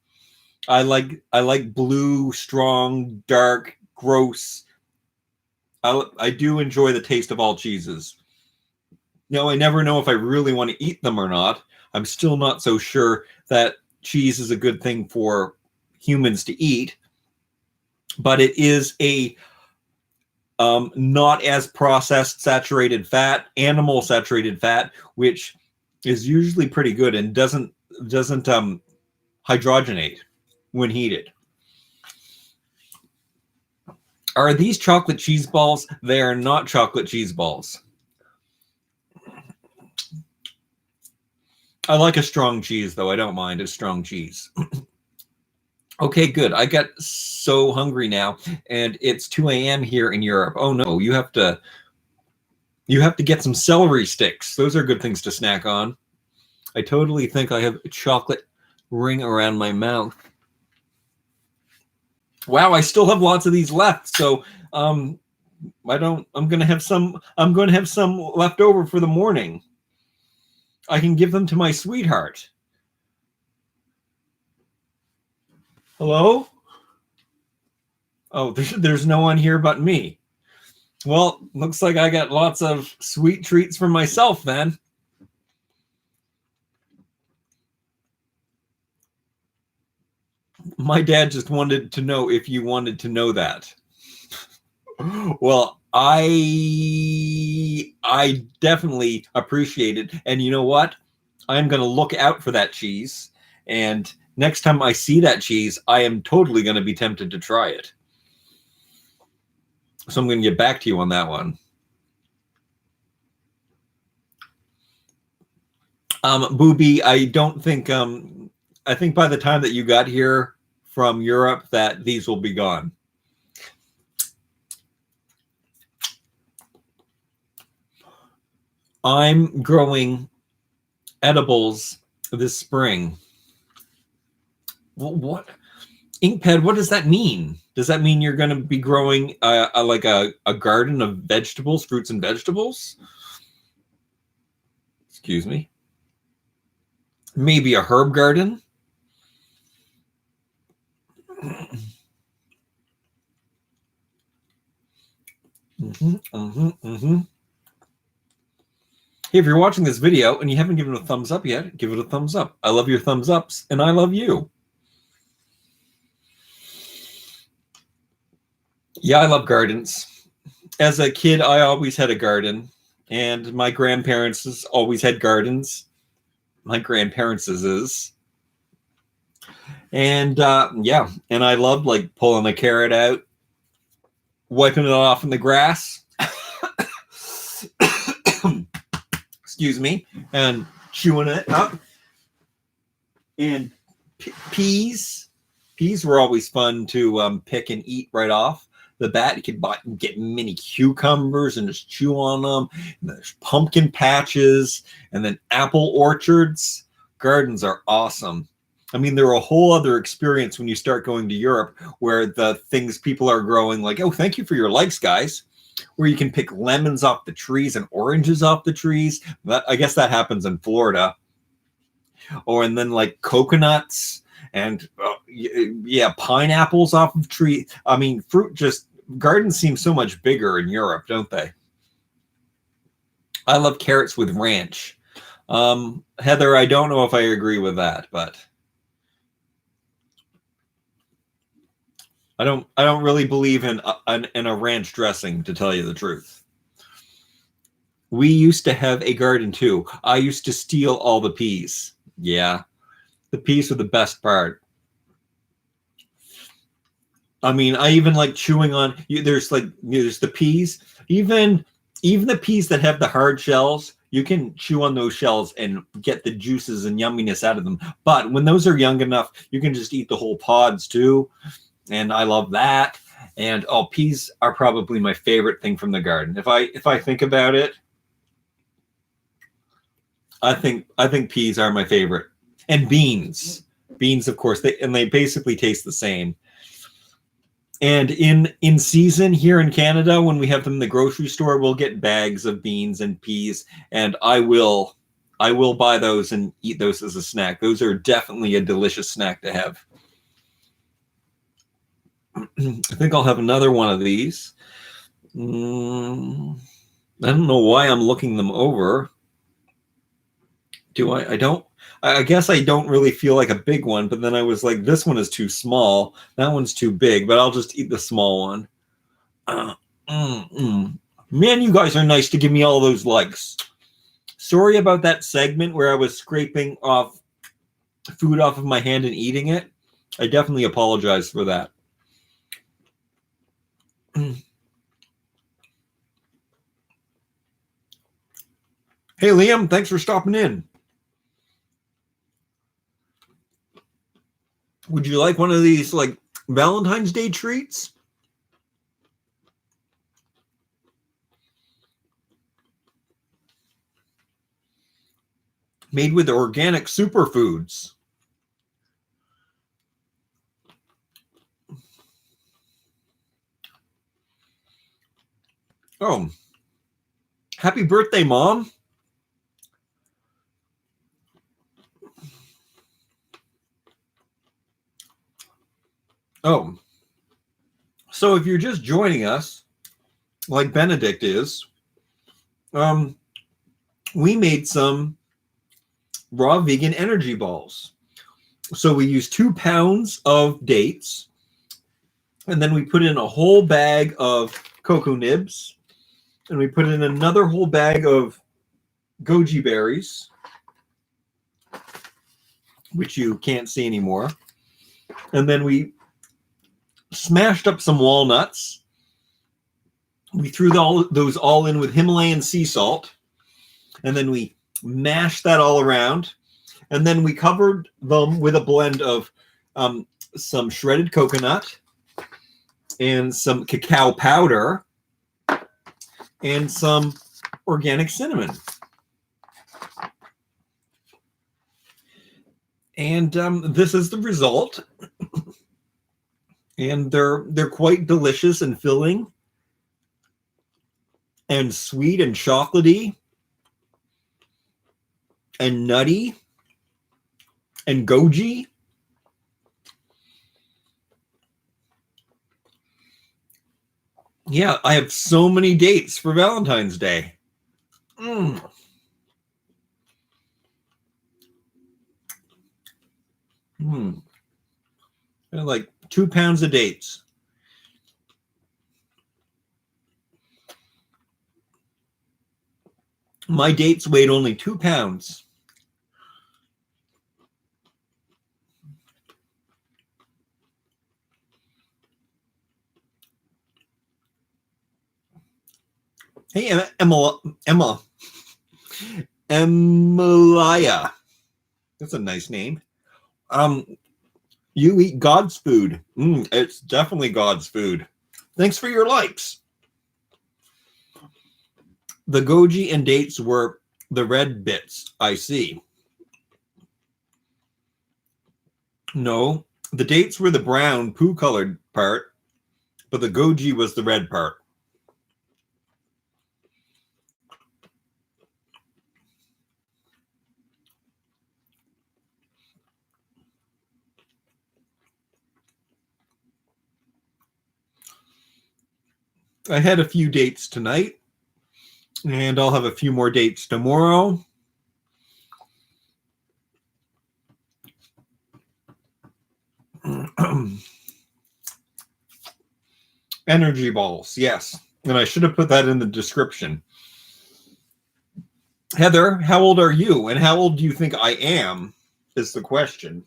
I like blue, strong, dark, gross. I do enjoy the taste of all cheeses. Now, I never know if I really want to eat them or not. I'm still not so sure that cheese is a good thing for humans to eat, but it is a not as processed saturated fat, animal saturated fat, which is usually pretty good and doesn't hydrogenate when heated. Are these chocolate cheese balls? They are not chocolate cheese balls. I like a strong cheese, though. I don't mind a strong cheese. Okay, good. I got so hungry now, and it's 2 a.m. here in Europe. Oh no, you have to get some celery sticks. Those are good things to snack on. I totally think I have a chocolate ring around my mouth. Wow, I still have lots of these left. So I'm going to have some left over for the morning. I can give them to my sweetheart. Hello? Oh, there's no one here but me. Well, looks like I got lots of sweet treats for myself then. My dad just wanted to know if you wanted to know that. Well, I definitely appreciate it. And you know what? I'm going to look out for that cheese. And next time I see that cheese, I am totally going to be tempted to try it. So I'm going to get back to you on that one. Booby, I don't think, I think by the time that you got here from Europe that these will be gone. I'm growing edibles this spring. What? Inkpad, what does that mean? Does that mean you're going to be growing like a garden of vegetables, fruits and vegetables? Excuse me. Maybe a herb garden. Hey, if you're watching this video and you haven't given it a thumbs up yet, give it a thumbs up. I love your thumbs ups, and I love you. Yeah, I love gardens. As a kid, I always had a garden, and my grandparents always had gardens. My grandparents is. And yeah, and I loved like pulling a carrot out, wiping it off in the grass. Excuse me, and chewing it up. And peas were always fun to pick and eat right off the bat. You could get mini cucumbers and just chew on them. And there's pumpkin patches, and then apple orchards. Gardens are awesome. I mean, they're a whole other experience when you start going to Europe, where the things people are growing, like, oh, thank you for your likes, guys, where you can pick lemons off the trees and oranges off the trees. I guess that happens in Florida. And then like coconuts and yeah, pineapples off of trees. I mean, gardens seem so much bigger in Europe, don't they? I love carrots with ranch. Heather, I don't know if I agree with that, but I don't really believe in a ranch dressing, to tell you the truth. We used to have a garden too. I used to steal all the peas. Yeah, the peas are the best part. I mean, I even like chewing on. There's the peas. Even the peas that have the hard shells, you can chew on those shells and get the juices and yumminess out of them. But when those are young enough, you can just eat the whole pods too. And I love that. And peas are probably my favorite thing from the garden. If I think about it, I think peas are my favorite. And beans, of course, they basically taste the same. And in season here in Canada, when we have them in the grocery store, we'll get bags of beans and peas, and I will buy those and eat those as a snack. Those are definitely a delicious snack to have. I think I'll have another one of these. I don't know why I'm looking them over. I guess I don't really feel like a big one, but then I was like, this one is too small. That one's too big, but I'll just eat the small one. Man, you guys are nice to give me all those likes. Sorry about that segment where I was scraping off food off of my hand and eating it. I definitely apologize for that. Hey, Liam, thanks for stopping in. Would you like one of these like Valentine's Day treats? Made with organic superfoods. Oh, happy birthday, Mom. Oh, so if you're just joining us, like Benedict is, we made some raw vegan energy balls. So we used 2 pounds of dates, and then we put in a whole bag of cocoa nibs, and we put in another whole bag of goji berries, which you can't see anymore. And then we smashed up some walnuts. We threw those all in with Himalayan sea salt, and then we mashed that all around, and then we covered them with a blend of some shredded coconut and some cacao powder and some organic cinnamon. And this is the result. And they're quite delicious and filling and sweet and chocolatey. and nutty and goji. Yeah, I have so many dates for Valentine's Day. Like 2 pounds of dates. My dates weighed only 2 pounds. Hey, Emilia. That's a nice name. You eat God's food. It's definitely God's food. Thanks for your likes. The goji and dates were the red bits, I see. No, the dates were the brown poo-colored part, but the goji was the red part. I had a few dates tonight, and I'll have a few more dates tomorrow. Energy balls, yes. And I should have put that in the description. Heather, how old are you? And how old do you think I am? Is the question.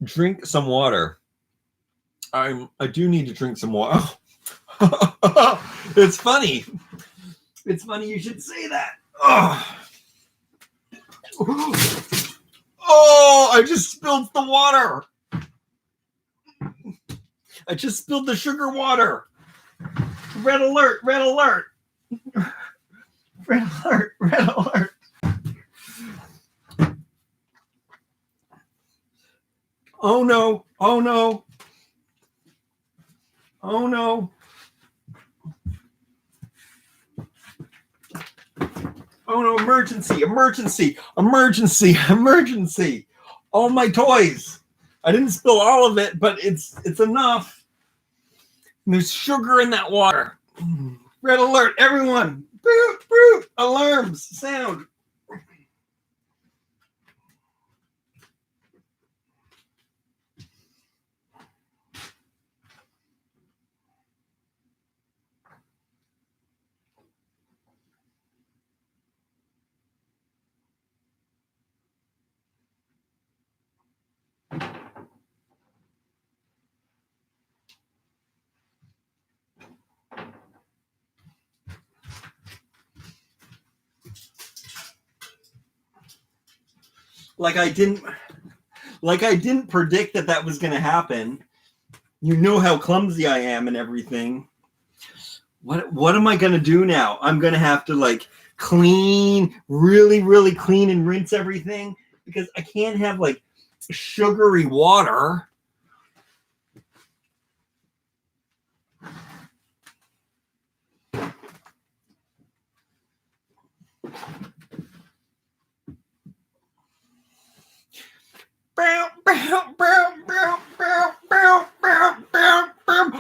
Drink some water. I do need to drink some water. It's funny. It's funny you should say that. Oh, I just spilled the water. I just spilled the sugar water. Red alert, red alert. Red alert, red alert. Oh no, oh no. Oh no. Oh no, emergency, emergency, emergency, emergency. All my toys. I didn't spill all of it, but it's enough. And there's sugar in that water. Red alert, everyone. Boop, boop. Alarms, sound. Like I didn't predict that was going to happen. You know how clumsy I am and everything. What am I going to do now? I'm going to have to like clean, really, really clean and rinse everything because I can't have like sugary water.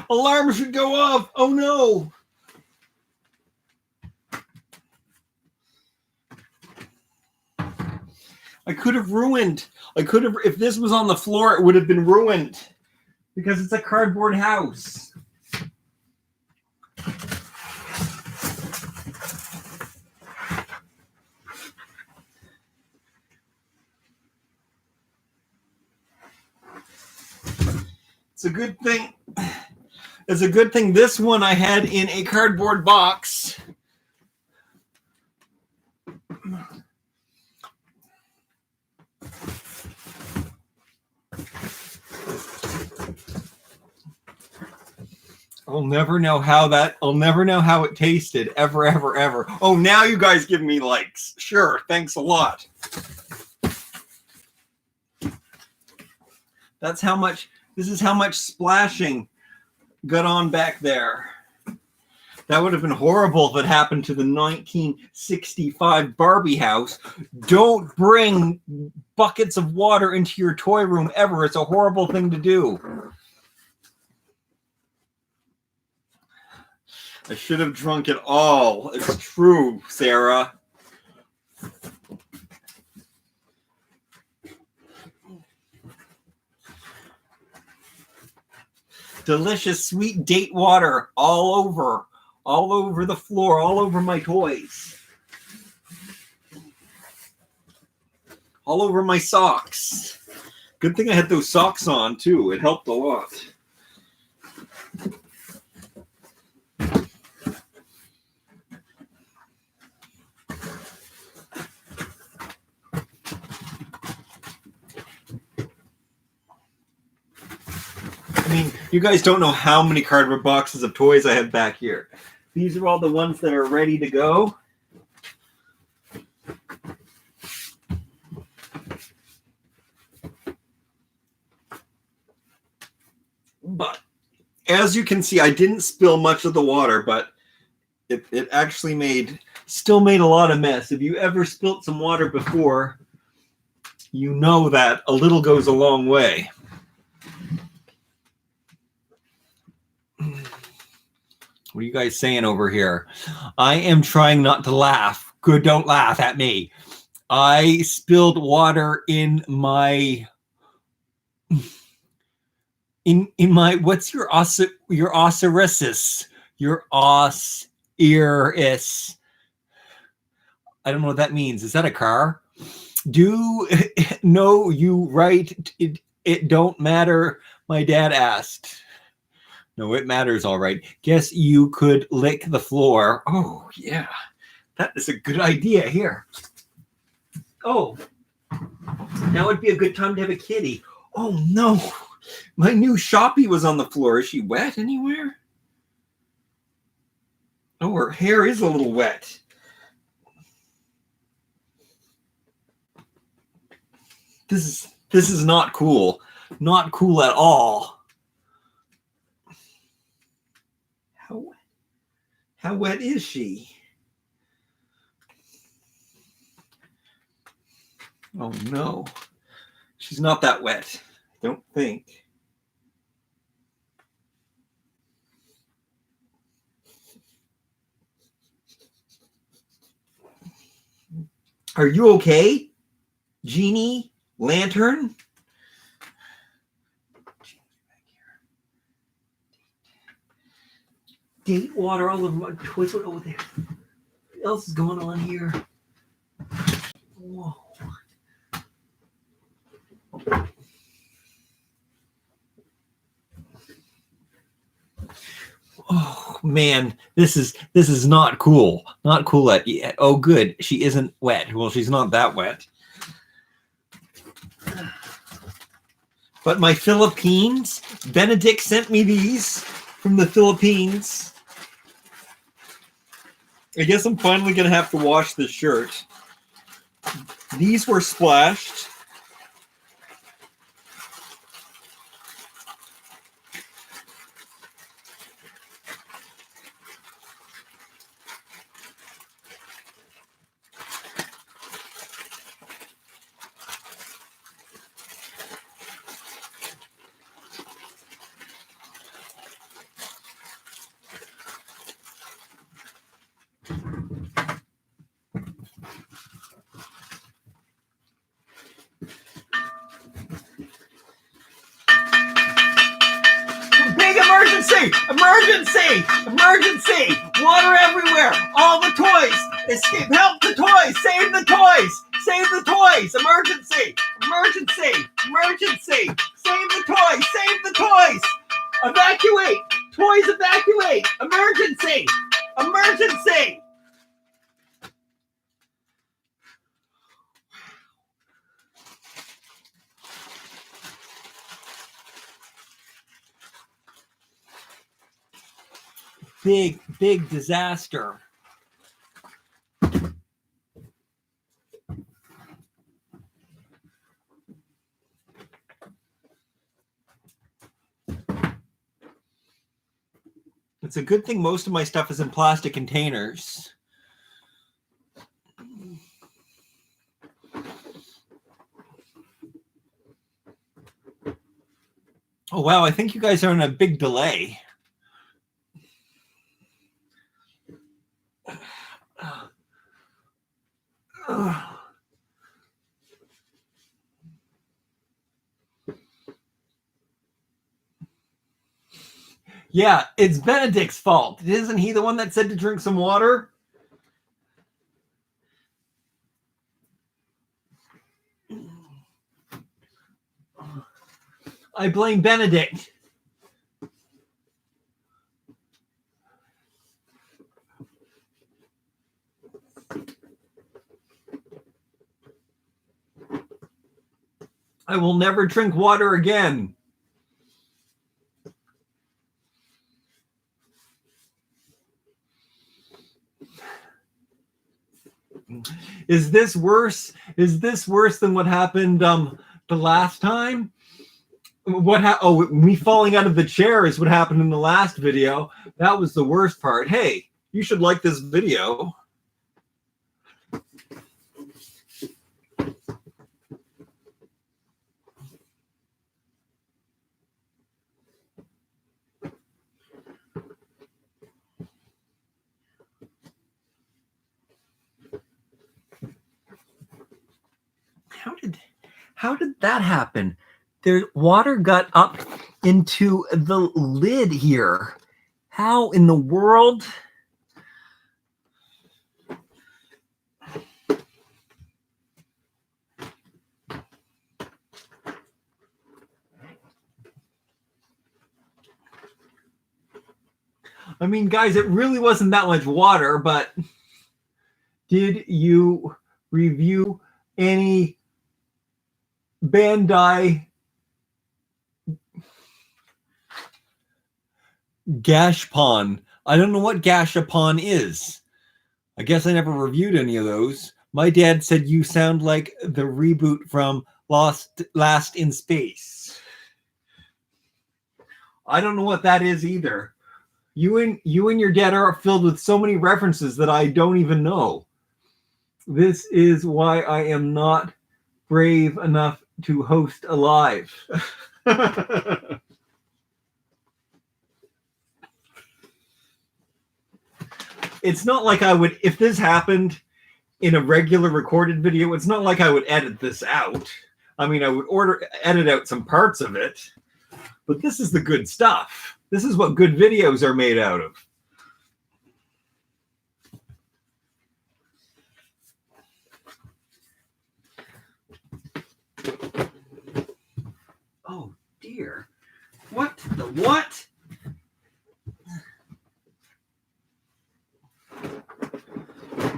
Alarm should go off. Oh no. If this was on the floor, it would have been ruined because it's a cardboard house. It's a good thing. It's a good thing this one I had in a cardboard box. I'll never know how it tasted ever, ever, ever. Oh, now you guys give me likes. Sure, thanks a lot. This is how much splashing got on back there. That would have been horrible if it happened to the 1965 Barbie house. Don't bring buckets of water into your toy room ever. It's a horrible thing to do. I should have drunk it all. It's true, Sarah. Delicious sweet date water all over the floor, all over my toys, all over my socks. Good thing I had those socks on too. It helped a lot. I mean, you guys don't know how many cardboard boxes of toys I have back here. These are all the ones that are ready to go. But as you can see, I didn't spill much of the water, but it actually still made a lot of mess. If you ever spilt some water before, you know that a little goes a long way. What are you guys saying over here? I am trying not to laugh. Good, don't laugh at me. I spilled water in my what's your osirisis? Your osiris. I don't know what that means. Is that a car? No, you right. It don't matter. My dad asked. No, it matters, all right. Guess you could lick the floor. Oh, yeah. That is a good idea here. Oh, now would be a good time to have a kitty. Oh, no. My new Shoppy was on the floor. Is she wet anywhere? Oh, her hair is a little wet. This is not cool. Not cool at all. How wet is she? Oh no. She's not that wet. I don't think. Are you okay? Genie? Lantern? Date water all over my toys. What over there? What else is going on here? Whoa. Oh man, this is not cool. Not cool at oh good. She isn't wet. Well, she's not that wet. But my Philippines, Benedict sent me these from the Philippines. I guess I'm finally going to have to wash this shirt. These were splashed. Emergency! Emergency! Emergency! Water everywhere! All the toys! Escape! Help the toys! Save the toys! Save the toys! Emergency! Emergency! Emergency! Save the toys! Save the toys! Evacuate! Toys evacuate! Emergency! Emergency! Big disaster. It's a good thing most of my stuff is in plastic containers. Oh, wow. I think you guys are in a big delay. Yeah, it's Benedict's fault. Isn't he the one that said to drink some water? I blame Benedict. I will never drink water again. Is this worse? Is this worse than what happened the last time? Me falling out of the chair is what happened in the last video. That was the worst part. Hey, you should like this video. How did that happen? Their water got up into the lid here. How in the world? I mean, guys, it really wasn't that much water, but did you review any Bandai Gashapon? I don't know what Gashapon is. I guess I never reviewed any of those. My dad said you sound like the reboot from Last in Space. I don't know what that is either. You and your dad are filled with so many references that I don't even know. This is why I am not brave enough to host a live. It's not like I would, if this happened in a regular recorded video, it's not like I would edit this out. I mean, I would edit out some parts of it, but this is the good stuff. This is what good videos are made out of. Oh dear. What the what?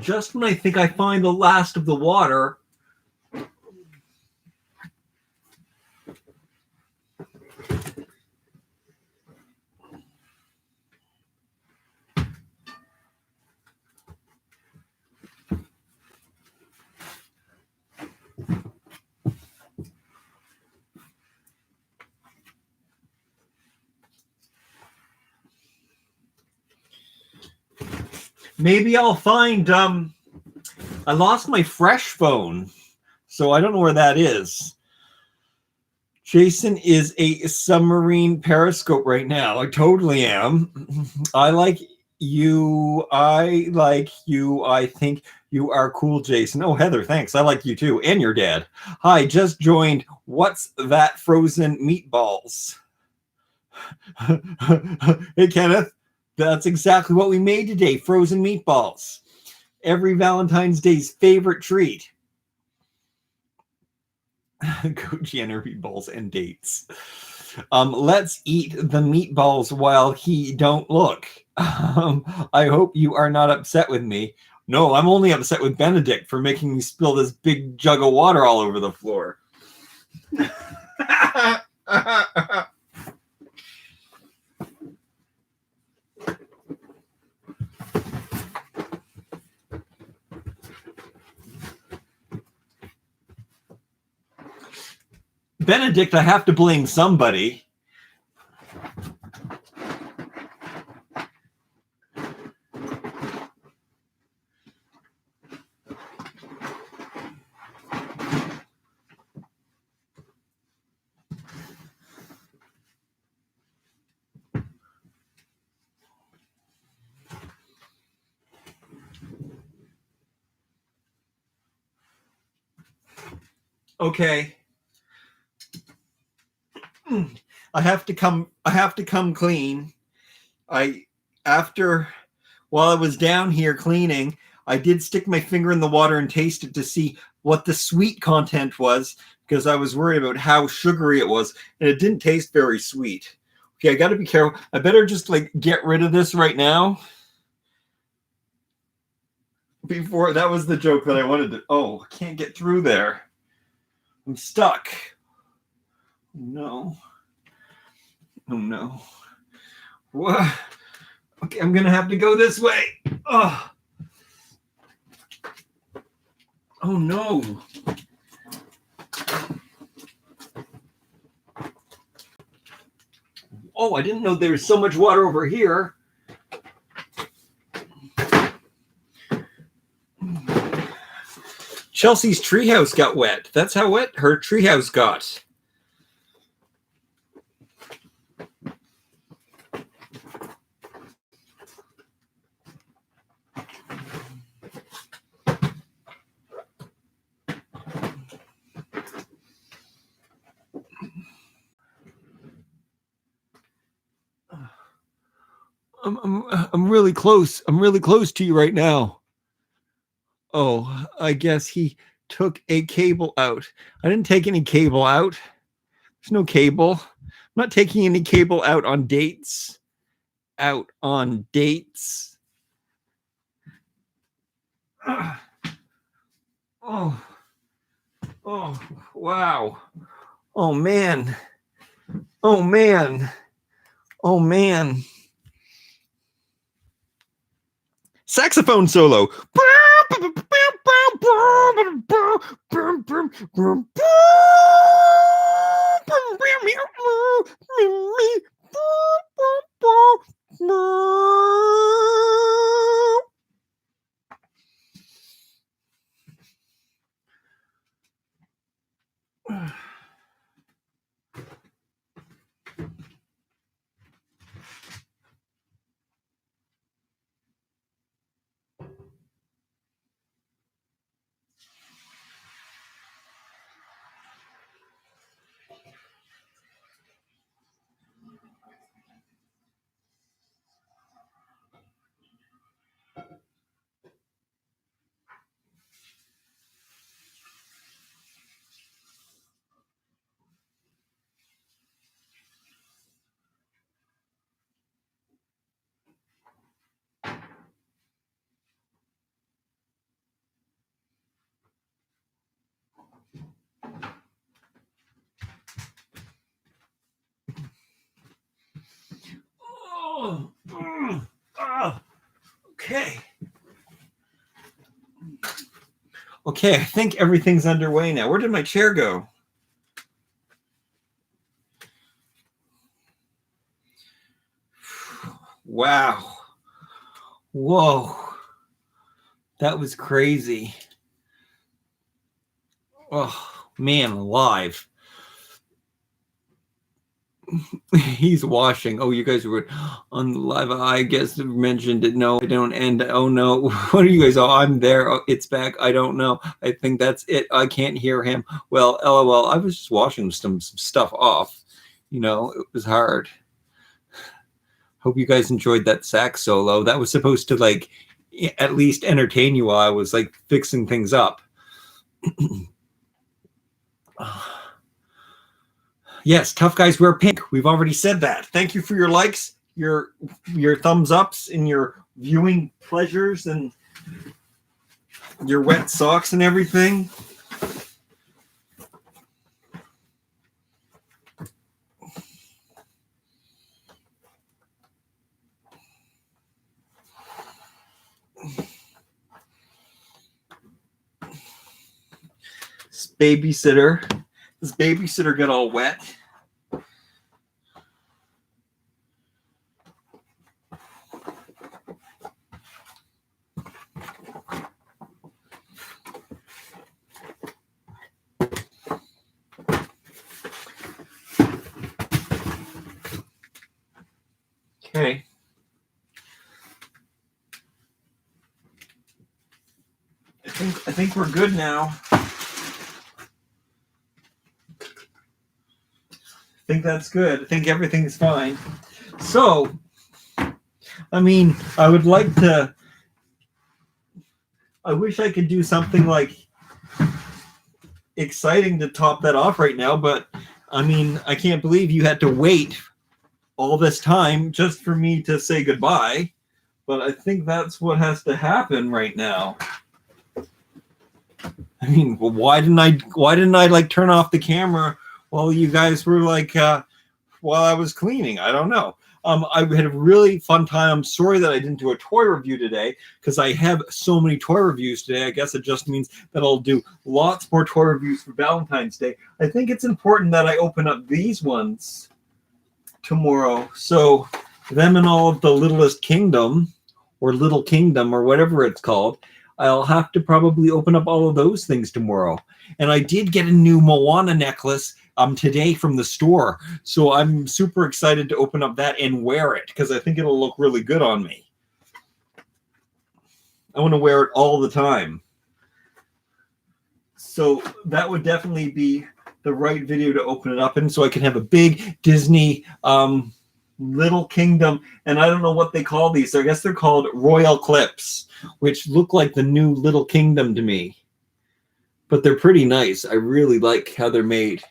Just when I think I find the last of the water, maybe I'll find I lost my Fresh phone, so I don't know where that is. Jason is a submarine periscope right now. I totally am. I like you. I think you are cool, Jason. Oh, Heather, thanks. I like you too. And your dad. Hi, just joined. What's that frozen meatballs? Hey, Kenneth. That's exactly what we made today. Frozen meatballs. Every Valentine's Day's favorite treat. Goji energy balls and dates. Let's eat the meatballs while he don't look. I hope you are not upset with me. No, I'm only upset with Benedict for making me spill this big jug of water all over the floor. Benedict, I have to blame somebody. Okay. I have to come clean. While I was down here cleaning, I did stick my finger in the water and taste it to see what the sweet content was, because I was worried about how sugary it was, and it didn't taste very sweet. Okay, I got to be careful. I better just like get rid of this right now. Before, that was the joke that I wanted to. Oh, I can't get through there. I'm stuck. No. Oh no. What? Okay, I'm gonna have to go this way. Oh. Oh no. Oh, I didn't know there was so much water over here. Chelsea's treehouse got wet. That's how wet her treehouse got. I'm really close. I'm really close to you right now. Oh, I guess he took a cable out. I didn't take any cable out. There's no cable. I'm not taking any cable out on dates. Out on dates. Oh, oh, wow. Oh, man. Oh, man. Oh, man. Saxophone solo. Okay. Okay, I think everything's underway now. Where did my chair go? Wow. Whoa. That was crazy. Oh, man, alive. He's washing. Oh, you guys were on the live. I guess mentioned it. No, I don't. And oh no, what are you guys? Oh, I'm there. Oh, it's back. I don't know. I think that's it. I can't hear him. Well, LOL. I was just washing some stuff off. You know, it was hard. Hope you guys enjoyed that sax solo. That was supposed to like at least entertain you while I was like fixing things up. Yes, tough guys wear pink. We've already said that. Thank you for your likes, your thumbs ups, and your viewing pleasures, and your wet socks and everything. This babysitter got all wet. Okay. I think we're good now. think that's good. I think everything's fine. So, I mean, I would like to. I wish I could do something like exciting to top that off right now, but I mean, I can't believe you had to wait all this time just for me to say goodbye. But I think that's what has to happen right now. I mean, well, why didn't I like turn off the camera while you guys were like while I was cleaning? I don't know. I had a really fun time. I'm sorry that I didn't do a toy review today because I have so many toy reviews today. I guess it just means that I'll do lots more toy reviews for Valentine's Day. I think it's important that I open up these ones tomorrow. So them and all of the Littlest Kingdom or Little Kingdom or whatever it's called, I'll have to probably open up all of those things tomorrow. And I did get a new Moana necklace today from the store. So I'm super excited to open up that and wear it because I think it'll look really good on me. I want to wear it all the time. So that would definitely be the right video to open it up in so I can have a big Disney Little Kingdom. And I don't know what they call these. I guess they're called Royal Clips, which look like the new Little Kingdom to me. But they're pretty nice. I really like how they're made.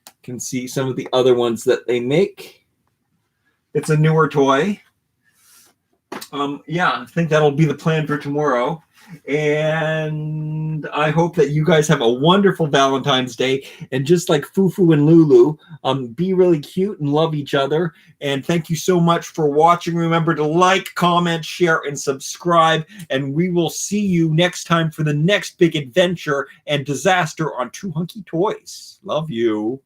You can see some of the other ones that they make. It's a newer toy. Yeah, I think that'll be the plan for tomorrow. And I hope that you guys have a wonderful Valentine's Day. And just like Fufu and Lulu, be really cute and love each other. And thank you so much for watching. Remember to like, comment, share, and subscribe. And we will see you next time for the next big adventure and disaster on Two Hunky Toys. Love you.